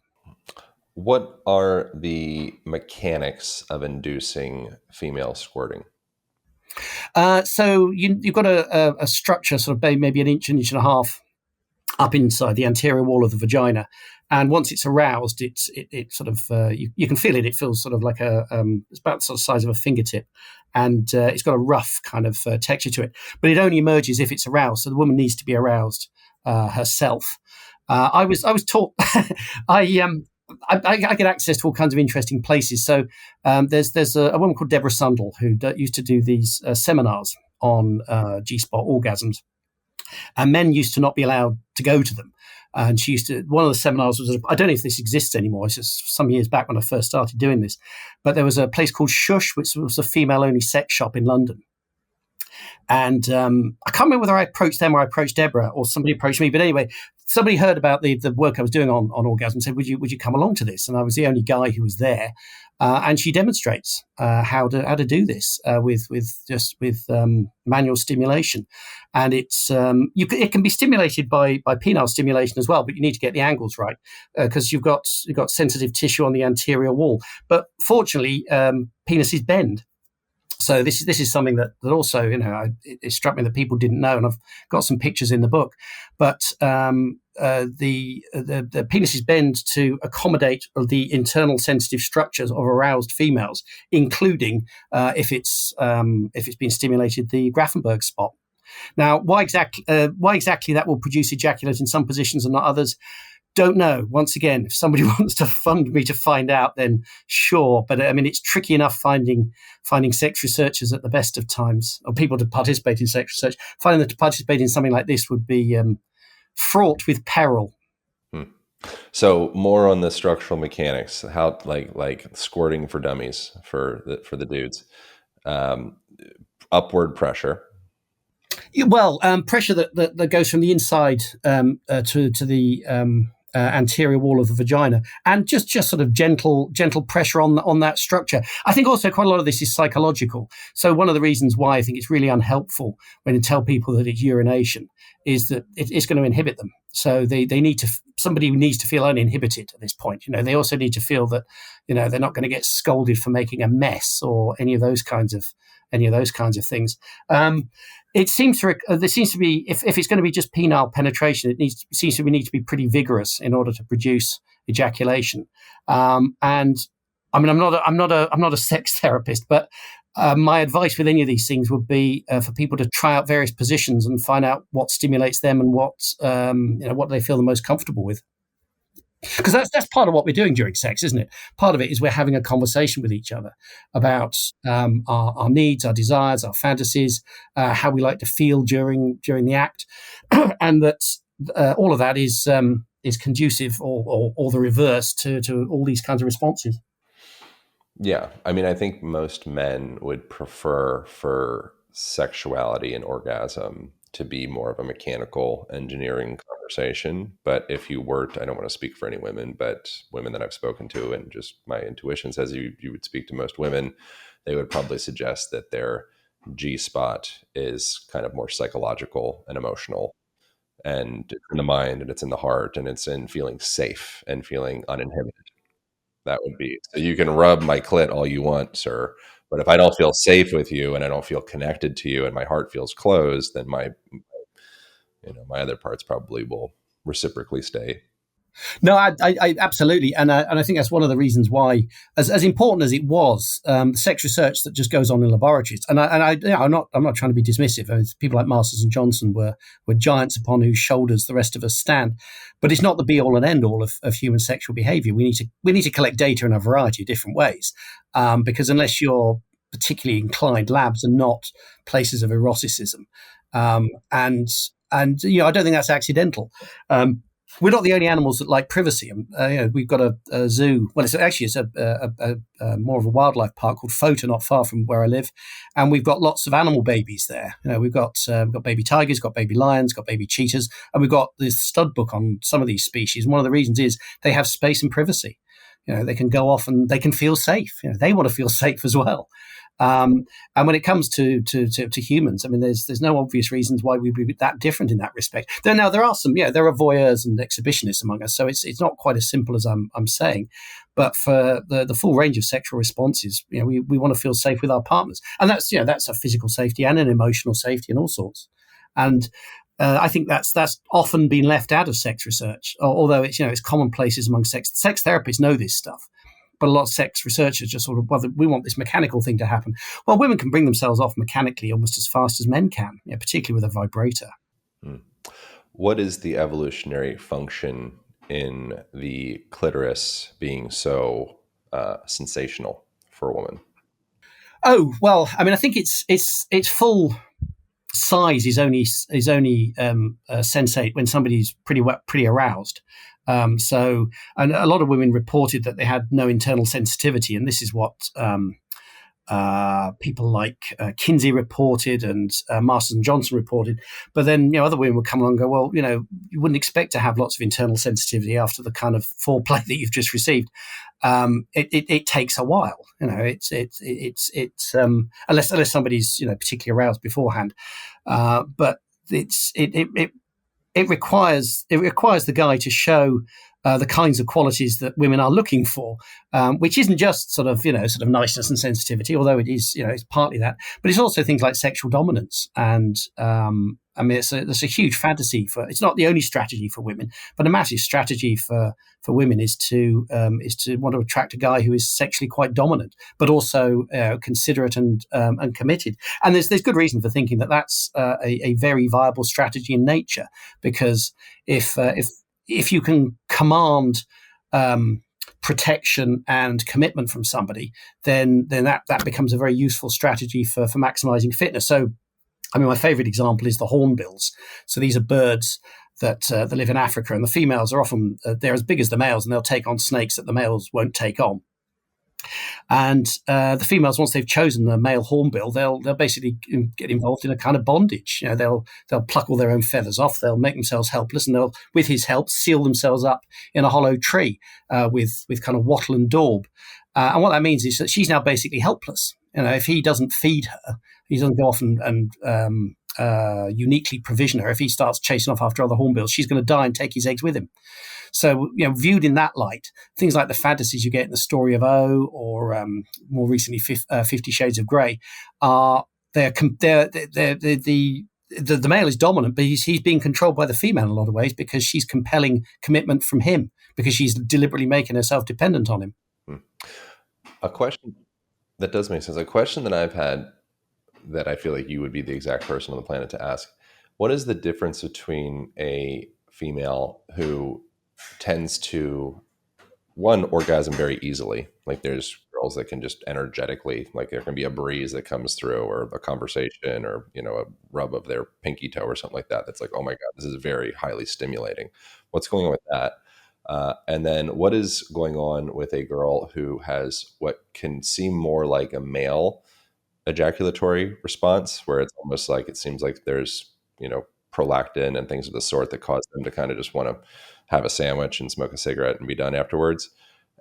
What are the mechanics of inducing female squirting? So you've got a structure, sort of maybe an inch and a half up inside the anterior wall of the vagina, and once it's aroused, it sort of you can feel it. It feels sort of like it's about the sort of size of a fingertip, and it's got a rough kind of texture to it. But it only emerges if it's aroused. So the woman needs to be aroused herself. I was taught I get access to all kinds of interesting places. So there's a woman called Deborah Sundell who used to do these seminars on G-spot orgasms, and men used to not be allowed to go to them. And she used to. One of the seminars was, I don't know if this exists anymore. It's just some years back when I first started doing this, but there was a place called Shush, which was a female-only sex shop in London. And I can't remember whether I approached them or I approached Deborah or somebody approached me. But anyway, somebody heard about the work I was doing on orgasm and said, would you come along to this? And I was the only guy who was there. And she demonstrates how to do this with manual stimulation. And it can be stimulated by penile stimulation as well, but you need to get the angles right because you've got sensitive tissue on the anterior wall. But fortunately, penises bend. So this is something that also, it struck me that people didn't know, and I've got some pictures in the book. But the penises bend to accommodate the internal sensitive structures of aroused females, including if it's been stimulated, the Grafenberg spot. Now, why exactly that will produce ejaculate in some positions and not others? Don't know. Once again, if somebody wants to fund me to find out, then sure. But I mean, it's tricky enough finding sex researchers at the best of times, or people to participate in sex research. Finding them to participate in something like this would be fraught with peril. Hmm. So more on the structural mechanics, how like squirting for dummies for the dudes, um, upward pressure. Well, pressure that goes from the inside to the anterior wall of the vagina, and just sort of gentle pressure on that structure. I think also quite a lot of this is psychological. So one of the reasons why I think it's really unhelpful when you tell people that it's urination is that it's going to inhibit them. So they need to, somebody needs to feel uninhibited at this point. They also need to feel that they're not going to get scolded for making a mess or any of those kinds of things. It seems there seems to be, if it's going to be just penile penetration, seems to need to be pretty vigorous in order to produce ejaculation. And I mean, I'm not a sex therapist, but my advice with any of these things would be for people to try out various positions and find out what stimulates them and what they feel the most comfortable with. Because that's part of what we're doing during sex, isn't it? Part of it is we're having a conversation with each other about our needs, our desires, our fantasies, how we like to feel during the act, and that all of that is conducive or the reverse to all these kinds of responses. Yeah, I mean, I think most men would prefer for sexuality and orgasm to be more of a mechanical engineering conversation. But if you were to, I don't want to speak for any women, but women that I've spoken to, and just my intuition says you would speak to most women, they would probably suggest that their G spot is kind of more psychological and emotional. And it's in the mind and it's in the heart and it's in feeling safe and feeling uninhibited. That would be, so you can rub my clit all you want, sir. But if I don't feel safe with you and I don't feel connected to you and my heart feels closed, then my other parts probably will reciprocally stay. No, I absolutely, and I think that's one of the reasons why, as important as it was, the sex research that just goes on in laboratories, I'm not trying to be dismissive. I mean, people like Masters and Johnson were giants upon whose shoulders the rest of us stand, but it's not the be all and end all of human sexual behaviour. We need to collect data in a variety of different ways, because unless you're particularly inclined, labs are not places of eroticism, and I don't think that's accidental. We're not the only animals that like privacy. We've got a zoo. Well, it's a more of a wildlife park called Fota, not far from where I live, and we've got lots of animal babies there. We've got baby tigers, got baby lions, got baby cheetahs, and we've got this stud book on some of these species. And one of the reasons is they have space and privacy. They can go off and they can feel safe. They want to feel safe as well. And when it comes to humans, I mean, there's no obvious reasons why we'd be that different in that respect. There are some, there are voyeurs and exhibitionists among us, so it's not quite as simple as I'm saying. But for the full range of sexual responses, we want to feel safe with our partners, and that's a physical safety and an emotional safety and all sorts. And I think that's often been left out of sex research, although it's commonplaces among sex therapists know this stuff. But a lot of sex researchers just sort of, we want this mechanical thing to happen. Well, women can bring themselves off mechanically almost as fast as men can, particularly with a vibrator. What is the evolutionary function in the clitoris being so sensational for a woman? Oh, well, I mean, I think its full size is only sensate when somebody's pretty aroused. And a lot of women reported that they had no internal sensitivity, and this is what people like Kinsey reported and Masters and Johnson reported. But then other women would come along and go, well, you wouldn't expect to have lots of internal sensitivity after the kind of foreplay that you've just received. It takes a while, it's unless somebody's particularly aroused beforehand, but it requires the guy to show the kinds of qualities that women are looking for, which isn't just sort of niceness and sensitivity, although it is it's partly that, but it's also things like sexual dominance. And I mean, it's a huge fantasy for. It's not the only strategy for women, but a massive strategy for women is to want to attract a guy who is sexually quite dominant, but also considerate and committed. And there's good reason for thinking that that's a very viable strategy in nature, because if you can command protection and commitment from somebody, then that becomes a very useful strategy for maximizing fitness. So, I mean, my favorite example is the hornbills. So these are birds that live in Africa, and the females are often they're as big as the males, and they'll take on snakes that the males won't take on. And the females, once they've chosen the male hornbill, they'll basically get involved in a kind of bondage. They'll pluck all their own feathers off. They'll make themselves helpless, and they'll, with his help, seal themselves up in a hollow tree with kind of wattle and daub. And what that means is that she's now basically helpless. If he doesn't feed her, he doesn't go off and uniquely provision her. If he starts chasing off after other hornbills, she's going to die and take his eggs with him. So, viewed in that light, things like the fantasies you get in The Story of O, or more recently 50 Shades of Grey, are the male is dominant, but he's being controlled by the female in a lot of ways, because she's compelling commitment from him, because she's deliberately making herself dependent on him. A question that does make sense. A question that I've had that I feel like you would be the exact person on the planet to ask: what is the difference between a female who tends to, one, orgasm very easily? Like, there's girls that can just energetically, like there can be a breeze that comes through, or a conversation, or a rub of their pinky toe or something like that, that's like, oh my god, this is very highly stimulating. What's going on with that? And then what is going on with a girl who has what can seem more like a male ejaculatory response, where it's almost like, it seems like there's prolactin and things of the sort that cause them to kind of just want to have a sandwich and smoke a cigarette and be done afterwards.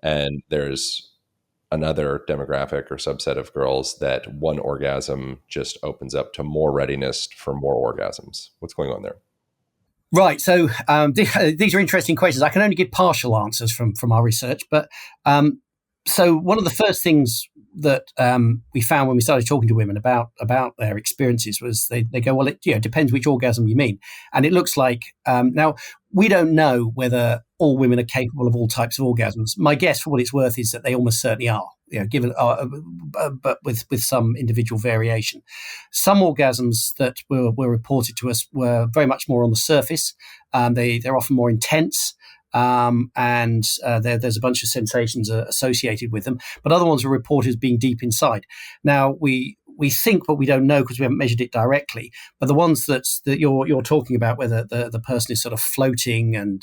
And there's another demographic or subset of girls that one orgasm just opens up to more readiness for more orgasms. What's going on there? Right. So these are interesting questions. I can only give partial answers from our research, but so one of the first things that we found when we started talking to women about their experiences was they go, well, it depends which orgasm you mean. And it looks like now we don't know whether all women are capable of all types of orgasms. My guess, for what it's worth, is that they almost certainly are, given but with some individual variation. Some orgasms that were reported to us were very much more on the surface. They're often more intense. And there's a bunch of sensations associated with them, but other ones are reported as being deep inside. Now we think, but we don't know because we haven't measured it directly. But the ones that you're talking about, where the person is sort of floating and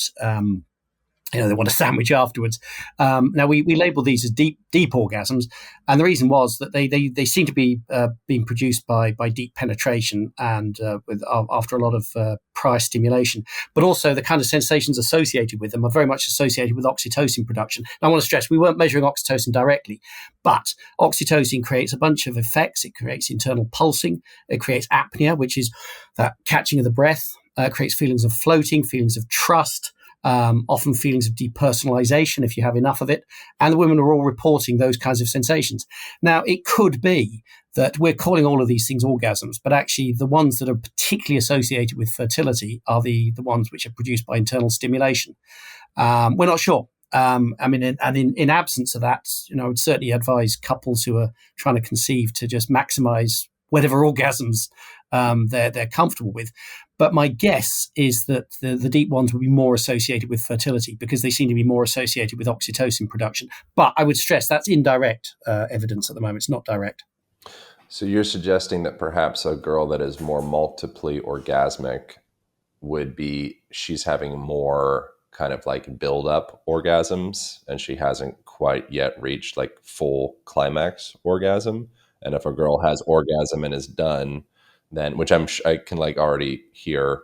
they want a sandwich afterwards. Now we label these as deep orgasms, and the reason was that they seem to be being produced by deep penetration and after a lot of prior stimulation, but also the kind of sensations associated with them are very much associated with oxytocin production. Now, I want to stress we weren't measuring oxytocin directly, but oxytocin creates a bunch of effects. It creates internal pulsing. It creates apnea, which is that catching of the breath. It creates feelings of floating, feelings of trust. Often feelings of depersonalization if you have enough of it. And the women are all reporting those kinds of sensations. Now, it could be that we're calling all of these things orgasms, but actually the ones that are particularly associated with fertility are the ones which are produced by internal stimulation. We're not sure. In absence of that, I would certainly advise couples who are trying to conceive to just maximize whatever orgasms they're comfortable with. But my guess is that the deep ones will be more associated with fertility because they seem to be more associated with oxytocin production. But I would stress that's indirect evidence at the moment. It's not direct. So you're suggesting that perhaps a girl that is more multiply orgasmic would be, she's having more kind of like build up orgasms and she hasn't quite yet reached like full climax orgasm. And if a girl has orgasm and is done, then, which I can like already hear,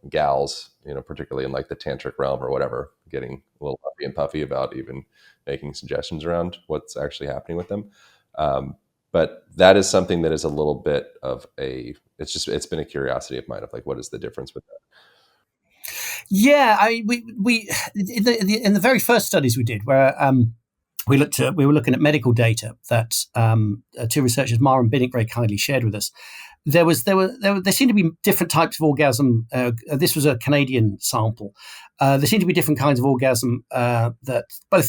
gals, particularly in like the tantric realm or whatever, getting a little puffy and puffy about even making suggestions around what's actually happening with them. But that is something that is a little bit of it's been a curiosity of mine of like, what is the difference with that? Yeah, we in the very first studies we did, where we were looking at medical data that two researchers, Mara and Binnick, very kindly shared with us. There seemed to be different types of orgasm. This was a Canadian sample. There seemed to be different kinds of orgasm that but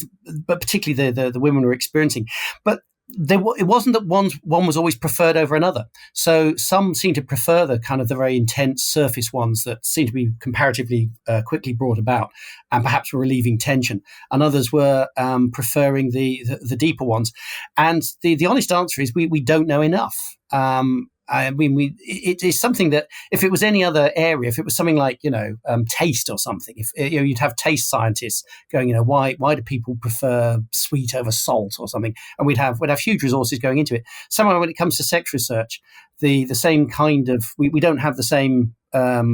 particularly the women were experiencing. But it wasn't that one was always preferred over another. So some seem to prefer the kind of the very intense surface ones that seem to be comparatively quickly brought about and perhaps were relieving tension. And others were preferring the deeper ones. And the honest answer is we don't know enough. I mean, it is something that if it was any other area, if it was something like taste or something, if you'd have taste scientists going, why do people prefer sweet over salt or something, and we'd have huge resources going into it. Somehow, when it comes to sex research, the same kind of we don't have the same. I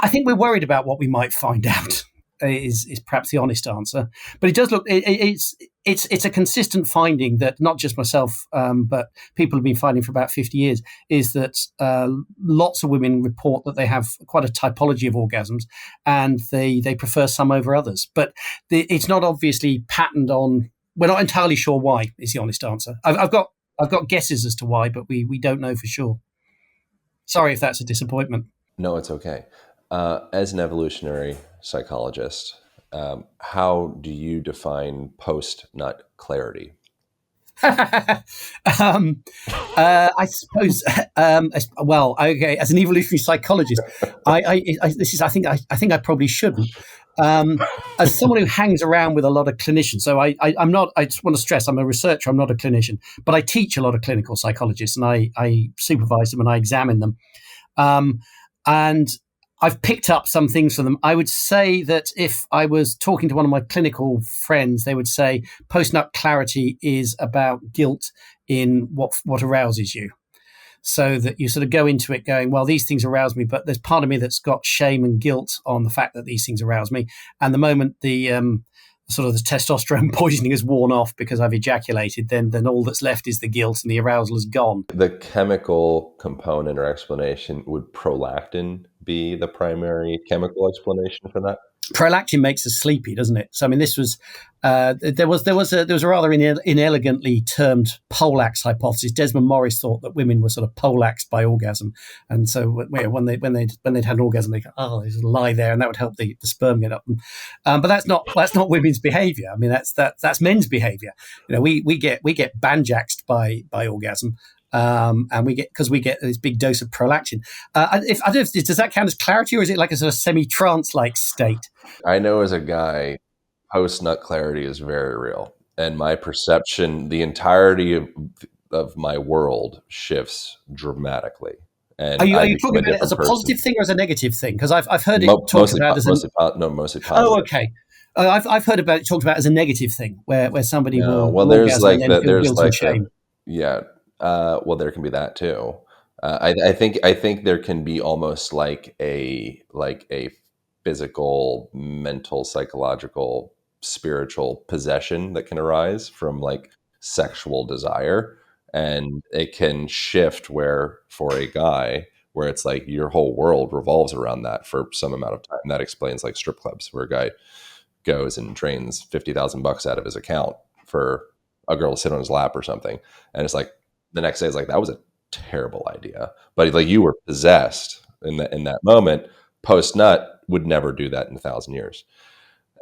think we're worried about what we might find out. Is perhaps the honest answer, but it does look it's a consistent finding that not just myself, but people have been finding for about 50 years, is that lots of women report that they have quite a typology of orgasms, and they prefer some over others. But it's not obviously patterned on. We're not entirely sure why. Is the honest answer. I've got guesses as to why, but we don't know for sure. Sorry if that's a disappointment. No, it's okay. As an evolutionary psychologist, how do you define post-nut clarity? I suppose. Well, okay. As an evolutionary psychologist, I think I probably shouldn't. As someone who hangs around with a lot of clinicians, so I'm not. I just want to stress, I'm a researcher. I'm not a clinician, but I teach a lot of clinical psychologists, and I supervise them and I examine them. And I've picked up some things from them. I would say that if I was talking to one of my clinical friends, they would say post-nut clarity is about guilt in what arouses you. So that you sort of go into it going, well, these things arouse me, but there's part of me that's got shame and guilt on the fact that these things arouse me. And the moment the sort of the testosterone poisoning has worn off because I've ejaculated, then all that's left is the guilt and the arousal is gone. The chemical component or explanation, would prolactin be the primary chemical explanation for that? Prolactin makes us sleepy, doesn't it? So I mean, this was there was a rather inelegantly termed Polax hypothesis. Desmond Morris thought that women were sort of polaxed by orgasm, and so when they'd had an orgasm, they go, oh, they just lie there, and that would help the sperm get up. But that's not women's behaviour. I mean, that's men's behaviour. We get banjaxed by orgasm. And we get this big dose of prolactin. I don't know does that count as clarity, or is it like a sort of semi-trance like state? I know as a guy, post-nut clarity is very real, and my perception, the entirety of my world shifts dramatically. And are you talking about it as a positive thing or as a negative thing? Because I've heard it talked about as mostly positive. Oh, okay. I've heard about it talked about as a negative thing, where somebody will. Well, there's like that. There's like shame. Yeah. Well, there can be that too. I think there can be almost like a physical, mental, psychological, spiritual possession that can arise from like sexual desire, and it can shift where for a guy where it's like your whole world revolves around that for some amount of time. That explains like strip clubs where a guy goes and drains $50,000 out of his account for a girl to sit on his lap or something, and it's like the next day it's like that was a terrible idea, but like you were possessed in that moment. Post nut would never do that in 1,000 years,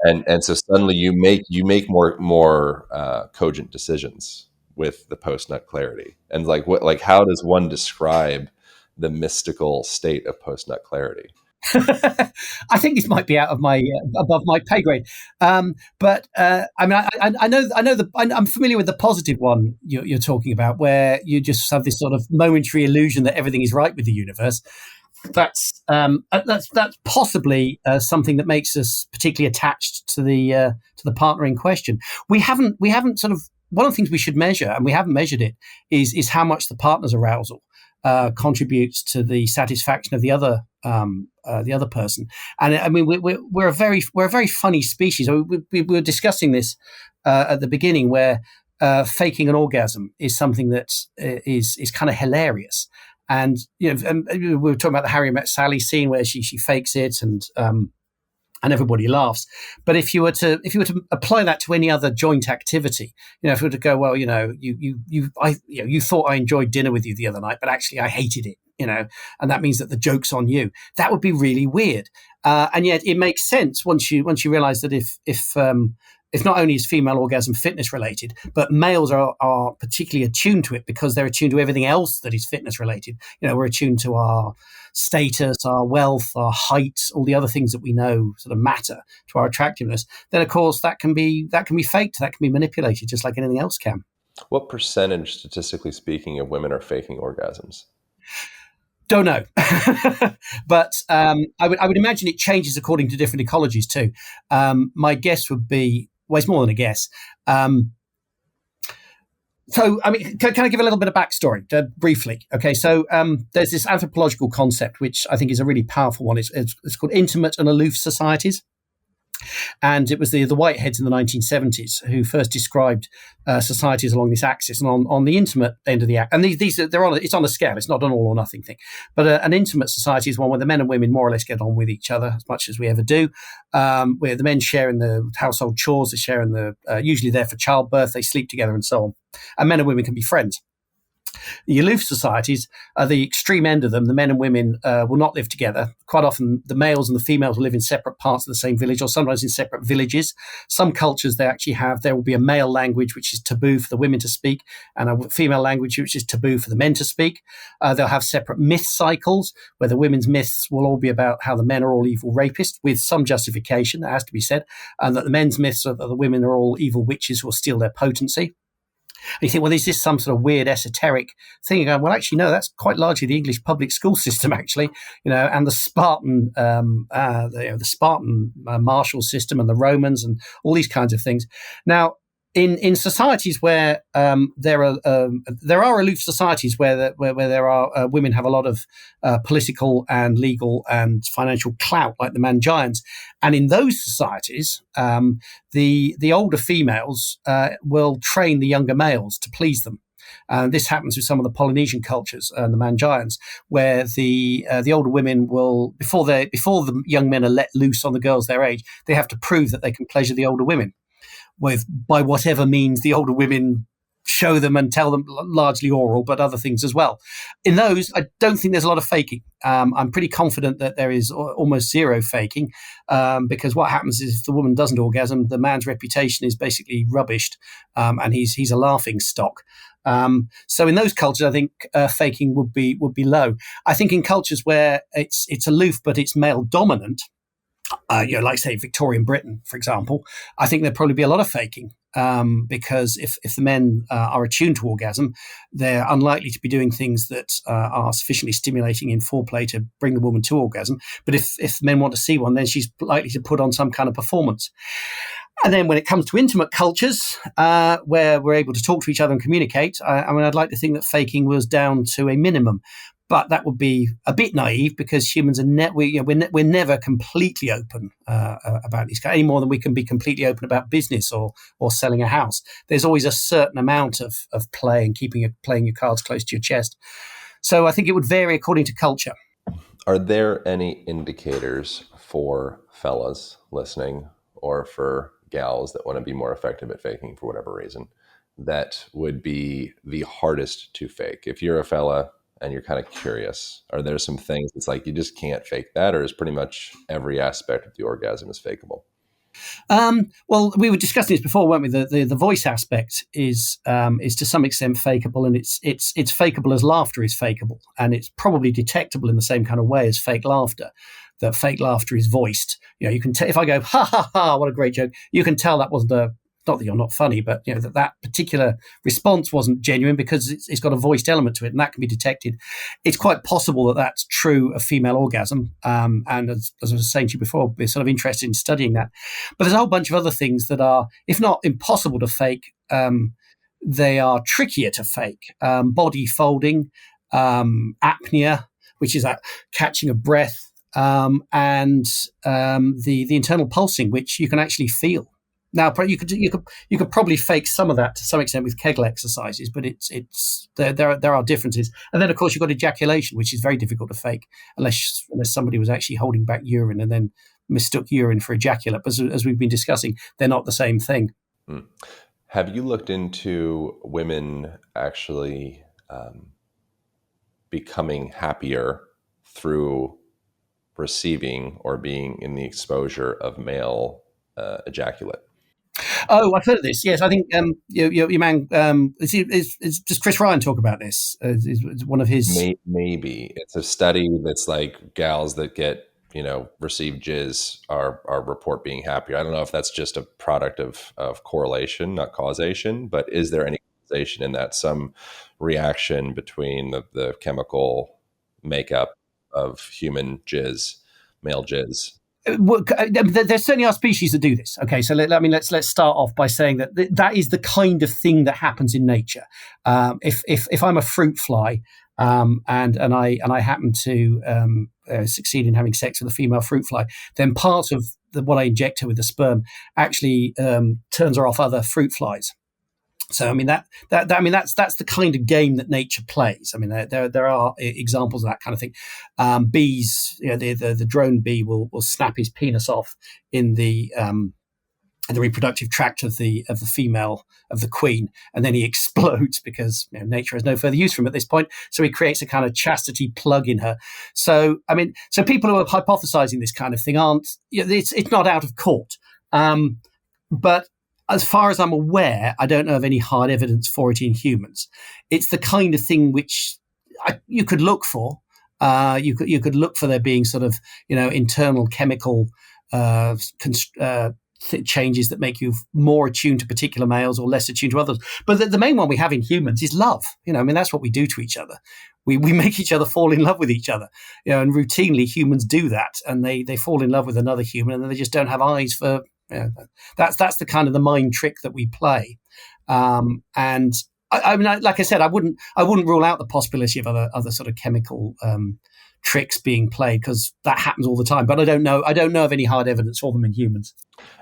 and so suddenly you make more cogent decisions with the post nut clarity. And like how does one describe the mystical state of post nut clarity? I think this might be out of my above my pay grade, but I mean, I'm familiar with the positive one you're talking about, where you just have this sort of momentary illusion that everything is right with the universe. That's possibly something that makes us particularly attached to the partner in question. We haven't sort of, one of the things we should measure, and we haven't measured it, is how much the partner's arousal contributes to the satisfaction of the other person. And I mean, we're a very funny species. We were discussing this at the beginning, where faking an orgasm is something that is kind of hilarious. And we were talking about the Harry Met Sally scene where she fakes it and everybody laughs. But if you were to apply that to any other joint activity, if you were to go, well, you thought I enjoyed dinner with you the other night, but actually I hated it, and that means that the joke's on you. That would be really weird. And yet it makes sense once you realize that if not only is female orgasm fitness related, but males are particularly attuned to it because they're attuned to everything else that is fitness related. We're attuned to our status, our wealth, our height, all the other things that we know sort of matter to our attractiveness. Then of course that can be faked, that can be manipulated, just like anything else can. What percentage, statistically speaking, of women are faking orgasms? Don't know, but I would imagine it changes according to different ecologies too. My guess would be, well, it's more than a guess. So, I mean, can I give a little bit of backstory briefly? Okay, so there's this anthropological concept which I think is a really powerful one. It's called intimate and aloof societies. And it was the Whiteheads in the 1970s who first described societies along this axis. And on the intimate end of the axis, and it's on a scale. It's not an all or nothing thing. But an intimate society is one where the men and women more or less get on with each other as much as we ever do. Where the men share in the household chores, they share in the usually there for childbirth, they sleep together, and so on. And men and women can be friends. The aloof societies are the extreme end of them. The men and women will not live together. Quite often, the males and the females will live in separate parts of the same village, or sometimes in separate villages. Some cultures, there will be a male language which is taboo for the women to speak, and a female language which is taboo for the men to speak. They'll have separate myth cycles, where the women's myths will all be about how the men are all evil rapists, with some justification, that has to be said, and that the men's myths are that the women are all evil witches who will steal their potency. And you think, well, is this some sort of weird esoteric thing? You go, well, actually, no, that's quite largely the English public school system, actually, and the Spartan, the Spartan martial system, and the Romans, and all these kinds of things. Now, in societies where there are aloof societies where there are women have a lot of political and legal and financial clout, like the Mangyans, and in those societies, the older females will train the younger males to please them. This happens with some of the Polynesian cultures and the Mangyans, where the older women will, before the young men are let loose on the girls their age, they have to prove that they can pleasure the older women by whatever means the older women show them and tell them, largely oral, but other things as well. In those, I don't think there's a lot of faking. I'm pretty confident that there is almost zero faking, because what happens is if the woman doesn't orgasm, the man's reputation is basically rubbished, and he's a laughing stock. So in those cultures, I think faking would be low. I think in cultures where it's aloof but it's male dominant, like say Victorian Britain, for example, I think there'd probably be a lot of faking, because if the men are attuned to orgasm, they're unlikely to be doing things that are sufficiently stimulating in foreplay to bring the woman to orgasm. But if the men want to see one, then she's likely to put on some kind of performance. And then when it comes to intimate cultures, where we're able to talk to each other and communicate, I'd like to think that faking was down to a minimum. But that would be a bit naive, because humans are we're never completely open about these any more than we can be completely open about business or selling a house. There's always a certain amount of play and playing your cards close to your chest. So I think it would vary according to culture. Are there any indicators for fellas listening, or for gals that want to be more effective at faking for whatever reason, that would be the hardest to fake? If you're a fella and you're kind of curious, are there some things it's like you just can't fake that, or is pretty much every aspect of the orgasm is fakeable? Well, we were discussing this before, weren't we? The voice aspect is to some extent fakeable, and it's fakeable as laughter is fakeable, and it's probably detectable in the same kind of way as fake laughter. That fake laughter is voiced. You can if I go ha ha ha, what a great joke, you can tell that wasn't not that you're not funny, but that particular response wasn't genuine, because it's got a voiced element to it, and that can be detected. It's quite possible that that's true of female orgasm, and as I was saying to you before, we're sort of interested in studying that. But there's a whole bunch of other things that are, if not impossible to fake, they are trickier to fake. Body folding, apnea, which is that catching of breath, and the internal pulsing, which you can actually feel. Now, you could probably fake some of that to some extent with Kegel exercises, but there are differences. And then, of course, you've got ejaculation, which is very difficult to fake unless somebody was actually holding back urine and then mistook urine for ejaculate. But as we've been discussing, they're not the same thing. Have you looked into women actually becoming happier through receiving or being in the exposure of male ejaculate? Oh, I've heard of this. Yes, I think your man, does Chris Ryan talk about this? Is one of his... Maybe. It's a study that's like gals that get, receive jizz are report being happier. I don't know if that's just a product of correlation, not causation, but is there any fertilization, and that's some reaction between the chemical makeup of human jizz, male jizz. There certainly are species that do this. Okay, so let's start off by saying that that is the kind of thing that happens in nature. If I'm a fruit fly, and I happen to succeed in having sex with a female fruit fly, then part of what I inject her with the sperm actually turns her off other fruit flies. So that's the kind of game that nature plays. I mean, there are examples of that kind of thing. Bees, the drone bee will snap his penis off in the reproductive tract of the female, of the queen, and then he explodes because nature has no further use for him at this point. So he creates a kind of chastity plug in her. So people who are hypothesizing this kind of thing aren't. It's not out of court, but as far as I'm aware, I don't know of any hard evidence for it in humans. It's the kind of thing which you could look for. You could look for there being sort of internal chemical changes that make you more attuned to particular males or less attuned to others. But the main one we have in humans is love. That's what we do to each other. We make each other fall in love with each other. And routinely humans do that, and they fall in love with another human, and then they just don't have eyes for. That's the kind of the mind trick that we play, and like I said, I wouldn't rule out the possibility of other sort of chemical tricks being played, because that happens all the time. But I don't know of any hard evidence for them in humans.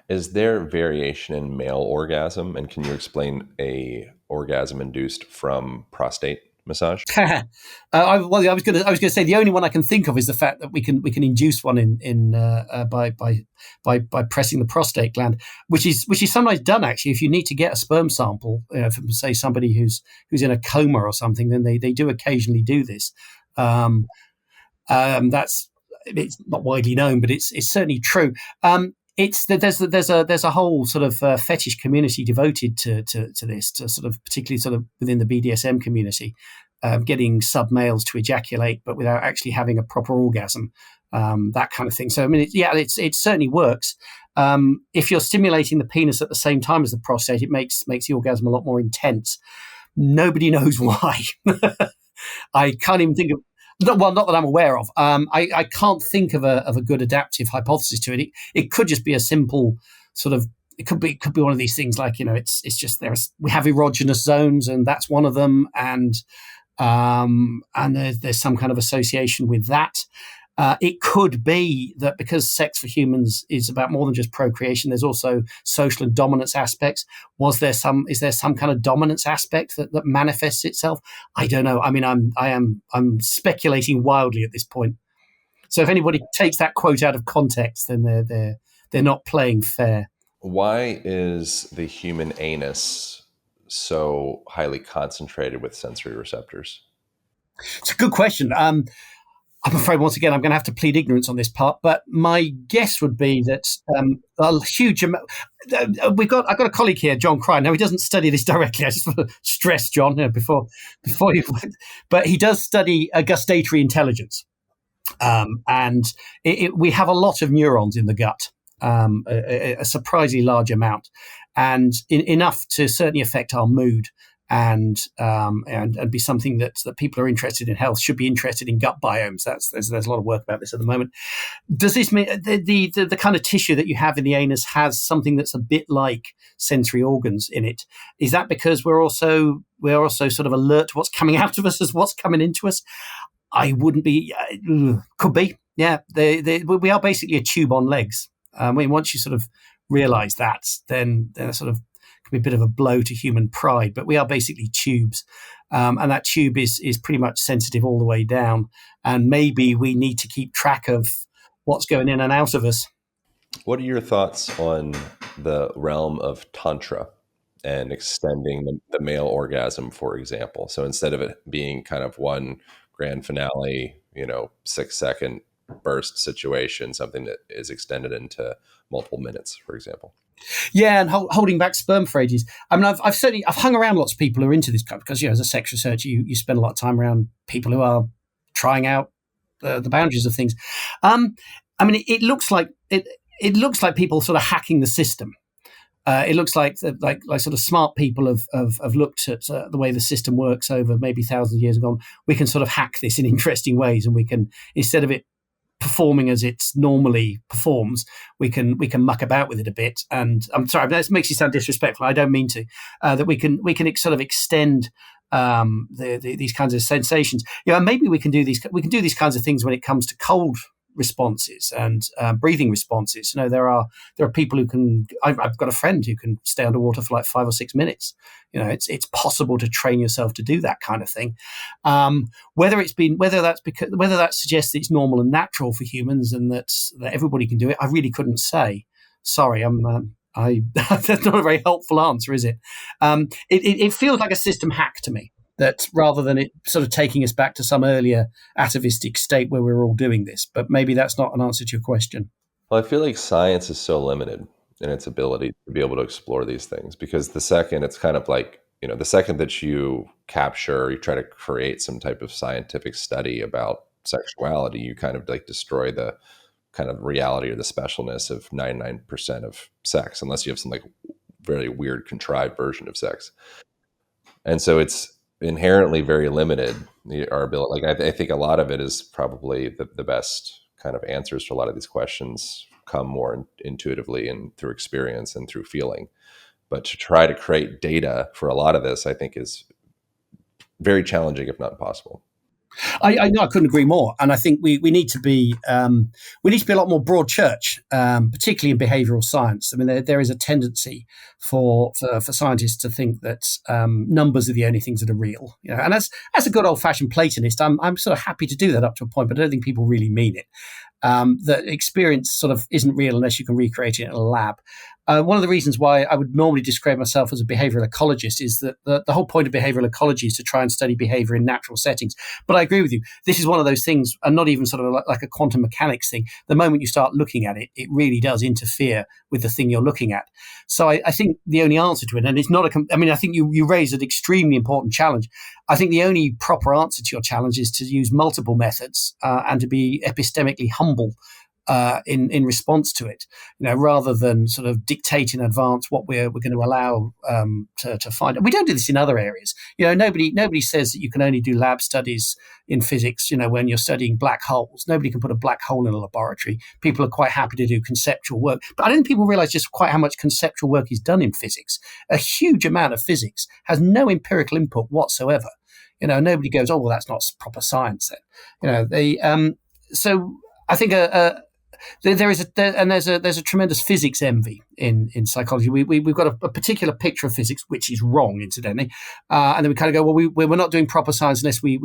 Is there variation in male orgasm, and can you explain a orgasm induced from prostate massage? I was going to say the only one I can think of is the fact that we can induce one by pressing the prostate gland, which is sometimes done actually. If you need to get a sperm sample from, say, somebody who's in a coma or something, then they do occasionally do this. It's not widely known, but it's certainly true. There's a whole sort of fetish community devoted to this, to sort of particularly sort of within the BDSM community, getting sub males to ejaculate but without actually having a proper orgasm, that kind of thing. So it certainly works. If you're stimulating the penis at the same time as the prostate, it makes the orgasm a lot more intense. Nobody knows why. I can't even think of. Well, not that I'm aware of. I can't think of a good adaptive hypothesis to it. It could just be a simple sort of. It could be one of these things like it's just we have erogenous zones, and that's one of them, and there's some kind of association with that. It could be that because sex for humans is about more than just procreation, there's also social and dominance aspects. Is there some kind of dominance aspect that manifests itself? I don't know. I mean, I'm speculating wildly at this point. So if anybody takes that quote out of context, then they're not playing fair. Why is the human anus so highly concentrated with sensory receptors? It's a good question. I'm afraid, once again, I'm going to have to plead ignorance on this part, but my guess would be that a huge amount. I've got a colleague here, John Crine. Now, he doesn't study this directly. I just want to stress, John, before you. But he does study gustatory intelligence, and we have a lot of neurons in the gut, a surprisingly large amount, and enough to certainly affect our mood. And be something that people are interested in health should be interested in gut biomes. There's a lot of work about this at the moment. Does this mean the kind of tissue that you have in the anus has something that's a bit like sensory organs in it? Is that because we're also sort of alert to what's coming out of us as what's coming into us? I wouldn't be. Could be. Yeah, we are basically a tube on legs. Once you sort of realise that, then sort of be a bit of a blow to human pride, but we are basically tubes, and that tube is pretty much sensitive all the way down, and maybe we need to keep track of what's going in and out of us. What are your thoughts on the realm of Tantra and extending the male orgasm, for example? So instead of it being kind of one grand finale, 6-second burst situation, something that is extended into multiple minutes, for example. Yeah, and holding back sperm for ages. I mean, I've hung around lots of people who are into this kind, because as a sex researcher, you spend a lot of time around people who are trying out the boundaries of things. I mean, it looks like people sort of hacking the system. It looks like sort of smart people have looked at the way the system works over maybe thousands of years and gone, we can sort of hack this in interesting ways, and we can, instead of it performing as it normally performs, we can muck about with it a bit. And I'm sorry, that makes you sound disrespectful. I don't mean to. That we can sort of extend these kinds of sensations. And maybe we can do these kinds of things when it comes to cold responses and breathing responses. There are people who can. I've got a friend who can stay underwater for like 5 or 6 minutes. It's possible to train yourself to do that kind of thing. Whether that suggests that it's normal and natural for humans and that everybody can do it, I really couldn't say. Sorry, that's not a very helpful answer, is it? It feels like a system hack to me. That rather than it sort of taking us back to some earlier atavistic state where we were all doing this. But maybe that's not an answer to your question. Well, I feel like science is so limited in its ability to be able to explore these things, because the second it's kind of like, the second that you try to create some type of scientific study about sexuality, you kind of like destroy the kind of reality or the specialness of 99% of sex, unless you have some like very weird contrived version of sex. And so it's inherently very limited, our ability. Like I think a lot of it is probably the best kind of answers to a lot of these questions come more intuitively and through experience and through feeling. But to try to create data for a lot of this, I think is very challenging, if not impossible. I know, I couldn't agree more, and I think we need to be a lot more broad church, particularly in behavioural science. I mean, there is a tendency for scientists to think that numbers are the only things that are real. And as a good old fashioned Platonist, I'm sort of happy to do that up to a point, but I don't think people really mean it. That experience sort of isn't real unless you can recreate it in a lab. One of the reasons why I would normally describe myself as a behavioral ecologist is that the whole point of behavioral ecology is to try and study behavior in natural settings. But I agree with you. This is one of those things, and not even sort of like a quantum mechanics thing. The moment you start looking at it, it really does interfere with the thing you're looking at. So I think the only answer to it, and it's not I think you raise an extremely important challenge. I think the only proper answer to your challenge is to use multiple methods and to be epistemically humble in response to it, rather than sort of dictate in advance what we're going to allow to find. We don't do this in other areas. Nobody says that you can only do lab studies in physics. When you're studying black holes, nobody can put a black hole in a laboratory. People are quite happy to do conceptual work, but I don't think people realize just quite how much conceptual work is done in physics. A huge amount of physics has no empirical input whatsoever. Nobody goes, oh well, that's not proper science then. So I think there's a tremendous physics envy in psychology. We've got a particular picture of physics, which is wrong, incidentally, and then we kind of go, well, we're not doing proper science unless we're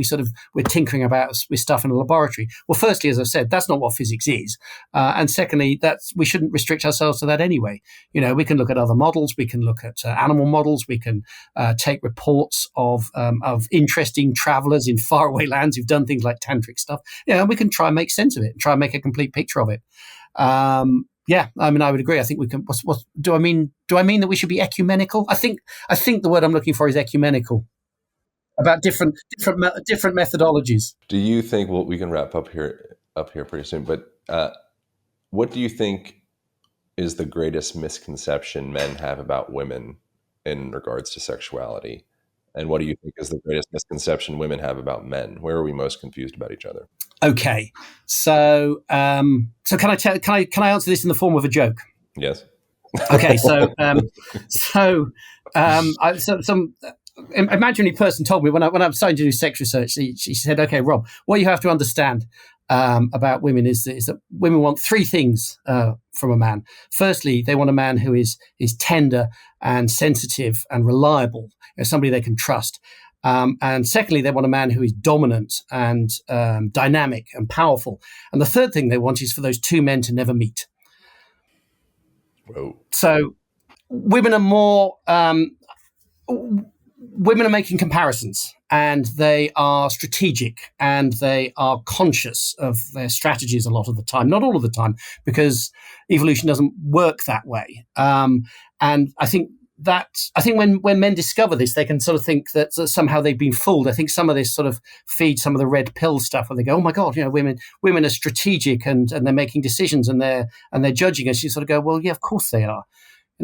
tinkering about with stuff in a laboratory. Well, firstly, as I said, that's not what physics is, and secondly, we shouldn't restrict ourselves to that anyway. We can look at other models, we can look at animal models, we can take reports of interesting travelers in faraway lands who've done things like tantric stuff. We can try and make sense of it, and try and make a complete picture of it. I would agree. I think we can. What do I mean? Do I mean that we should be ecumenical? I think the word I'm looking for is ecumenical, about different methodologies. Do you think? Well, we can wrap up here pretty soon. But what do you think is the greatest misconception men have about women in regards to sexuality? And what do you think is the greatest misconception women have about men? Where are we most confused about each other? Okay, so can I answer this in the form of a joke? Yes. Okay, some imaginary person told me when I'm starting to do sex research, she said, "Okay, Rob, what you have to understand about women is that women want three things from a man. Firstly, they want a man who is tender and sensitive and reliable, somebody they can trust. And secondly, they want a man who is dominant and dynamic and powerful. And the third thing they want is for those two men to never meet." Whoa. So women are more... women are making comparisons, and they are strategic, and they are conscious of their strategies a lot of the time, not all of the time, because evolution doesn't work that way. And I think when men discover this, they can sort of think that somehow they've been fooled. I think some of this sort of feeds some of the red pill stuff, where they go, "Oh my God, women are strategic and they're making decisions and they're judging us." You sort of go, "Well, yeah, of course they are."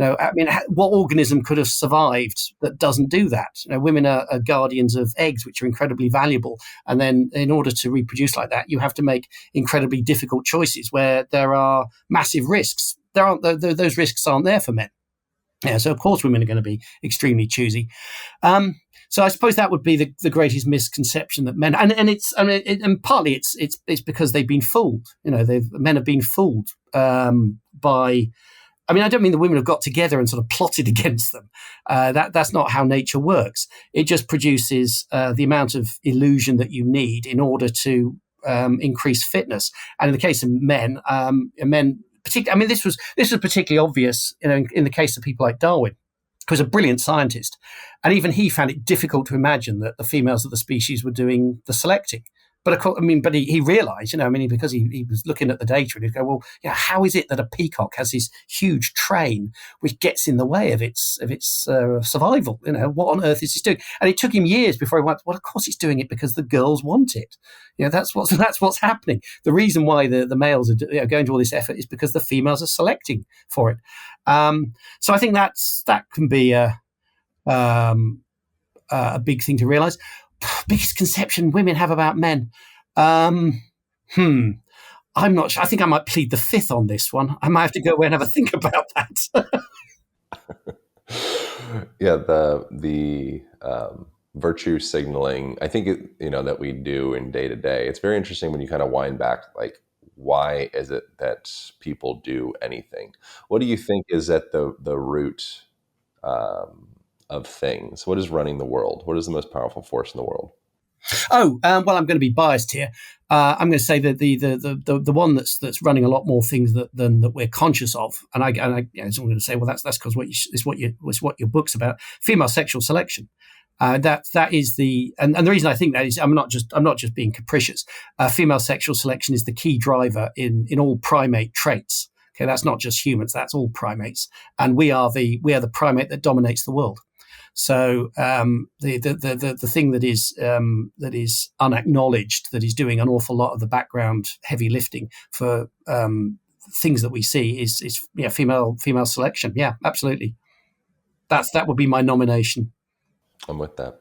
I mean, what organism could have survived that doesn't do that? Women are guardians of eggs, which are incredibly valuable. And then in order to reproduce like that, you have to make incredibly difficult choices where there are massive risks. Those risks aren't there for men. Yeah, so of course women are going to be extremely choosy. So I suppose that would be the greatest misconception that men, and partly it's because they've been fooled. Men have been fooled by. I mean, I don't mean the women have got together and sort of plotted against them. That's not how nature works. It just produces the amount of illusion that you need in order to increase fitness. And in the case of men, this was particularly obvious, in the case of people like Darwin, who was a brilliant scientist, and even he found it difficult to imagine that the females of the species were doing the selecting. But of course, he realised, because he was looking at the data and he'd go, well, how is it that a peacock has this huge train which gets in the way of its survival? What on earth is it doing? And it took him years before he went, well, of course it's doing it because the girls want it. That's what's happening. The reason why the males are going to all this effort is because the females are selecting for it. So I think that can be a big thing to realise. Biggest conception women have about men. I'm not sure. I think I might plead the fifth on this one. I might have to go away and have a think about that. Yeah, the virtue signaling, I think that we do in day to day. It's very interesting when you kind of wind back, like, why is it that people do anything? What do you think is at the root of things? What is running the world? What is the most powerful force in the world? Well, I'm going to be biased here. I'm going to say that the one that's running a lot more things than that we're conscious of, and I'm going to say, well, that's because what your book's about: female sexual selection. That is the reason I think that is, I'm not just being capricious. Female sexual selection is the key driver in all primate traits. Okay, that's not just humans; that's all primates, and we are the primate that dominates the world. So the thing that is unacknowledged, that is doing an awful lot of the background heavy lifting for things that we see is female selection. Yeah, absolutely. That would be my nomination. I'm with that.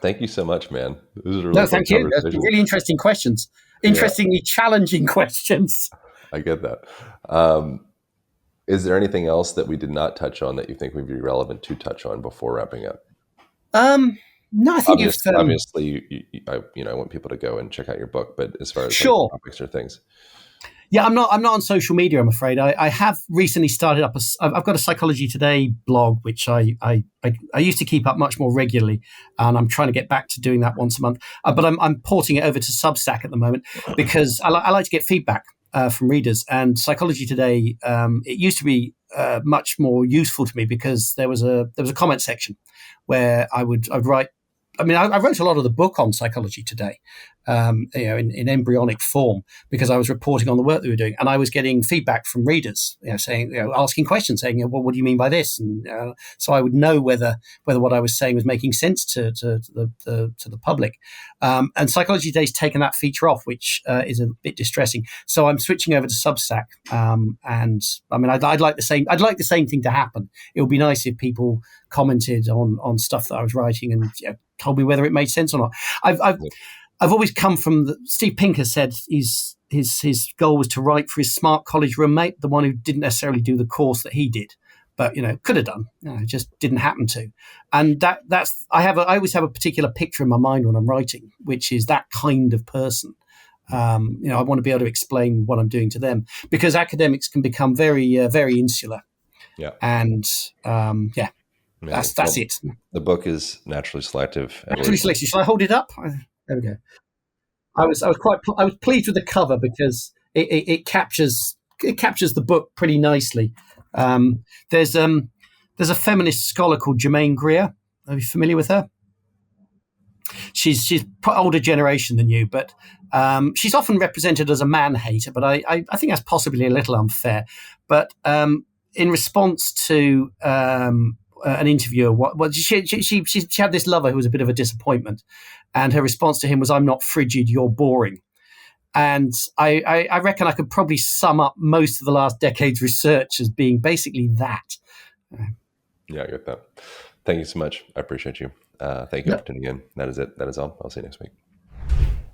Thank you so much, man. This is a really thank you. That's really interesting questions. Interestingly challenging questions. I get that. Is there anything else that we did not touch on that you think would be relevant to touch on before wrapping up? No, I think obviously, I want people to go and check out your book, but as far as sure. Topics or things. Yeah, I'm not on social media, I'm afraid. I have recently started up I've got a Psychology Today blog, which I used to keep up much more regularly, and I'm trying to get back to doing that once a month. But I'm porting it over to Substack at the moment because I like to get feedback from readers. And Psychology Today, it used to be much more useful to me because there was a comment section where I'd write. I mean, I wrote a lot of the book on Psychology Today, in embryonic form, because I was reporting on the work that we were doing, and I was getting feedback from readers, saying, asking questions, saying, well, what do you mean by this? And so I would know whether what I was saying was making sense to the public. And Psychology Today's taken that feature off, which is a bit distressing. So I'm switching over to Substack, and I mean, I'd like the same thing to happen. It would be nice if people commented on stuff that I was writing and told me whether it made sense or not. I've always come from Steve Pinker said his goal was to write for his smart college roommate, the one who didn't necessarily do the course that he did, but could have done. It just didn't happen to. And I always have a particular picture in my mind when I'm writing, which is that kind of person. I want to be able to explain what I'm doing to them, because academics can become very very insular. Yeah. And that's it. The book is Naturally Selective. Naturally Selective. Shall I hold it up? There we go. I was pleased with the cover because it captures the book pretty nicely. There's a feminist scholar called Germaine Greer. Are you familiar with her? She's older generation than you, but she's often represented as a man hater. But I think that's possibly a little unfair. But in response to an interviewer, she had this lover who was a bit of a disappointment, and her response to him was, "I'm not frigid, you're boring." And I reckon I could probably sum up most of the last decade's research as being basically that. Yeah, I get that. Thank you so much. I appreciate you. Thank you all No, for tuning in. That is it. That is all. I'll see you next week.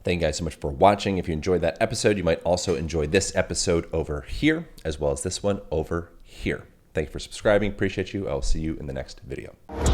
Thank you guys so much for watching. If you enjoyed that episode, you might also enjoy this episode over here, as well as this one over here. Thank you for subscribing. Appreciate you. I'll see you in the next video.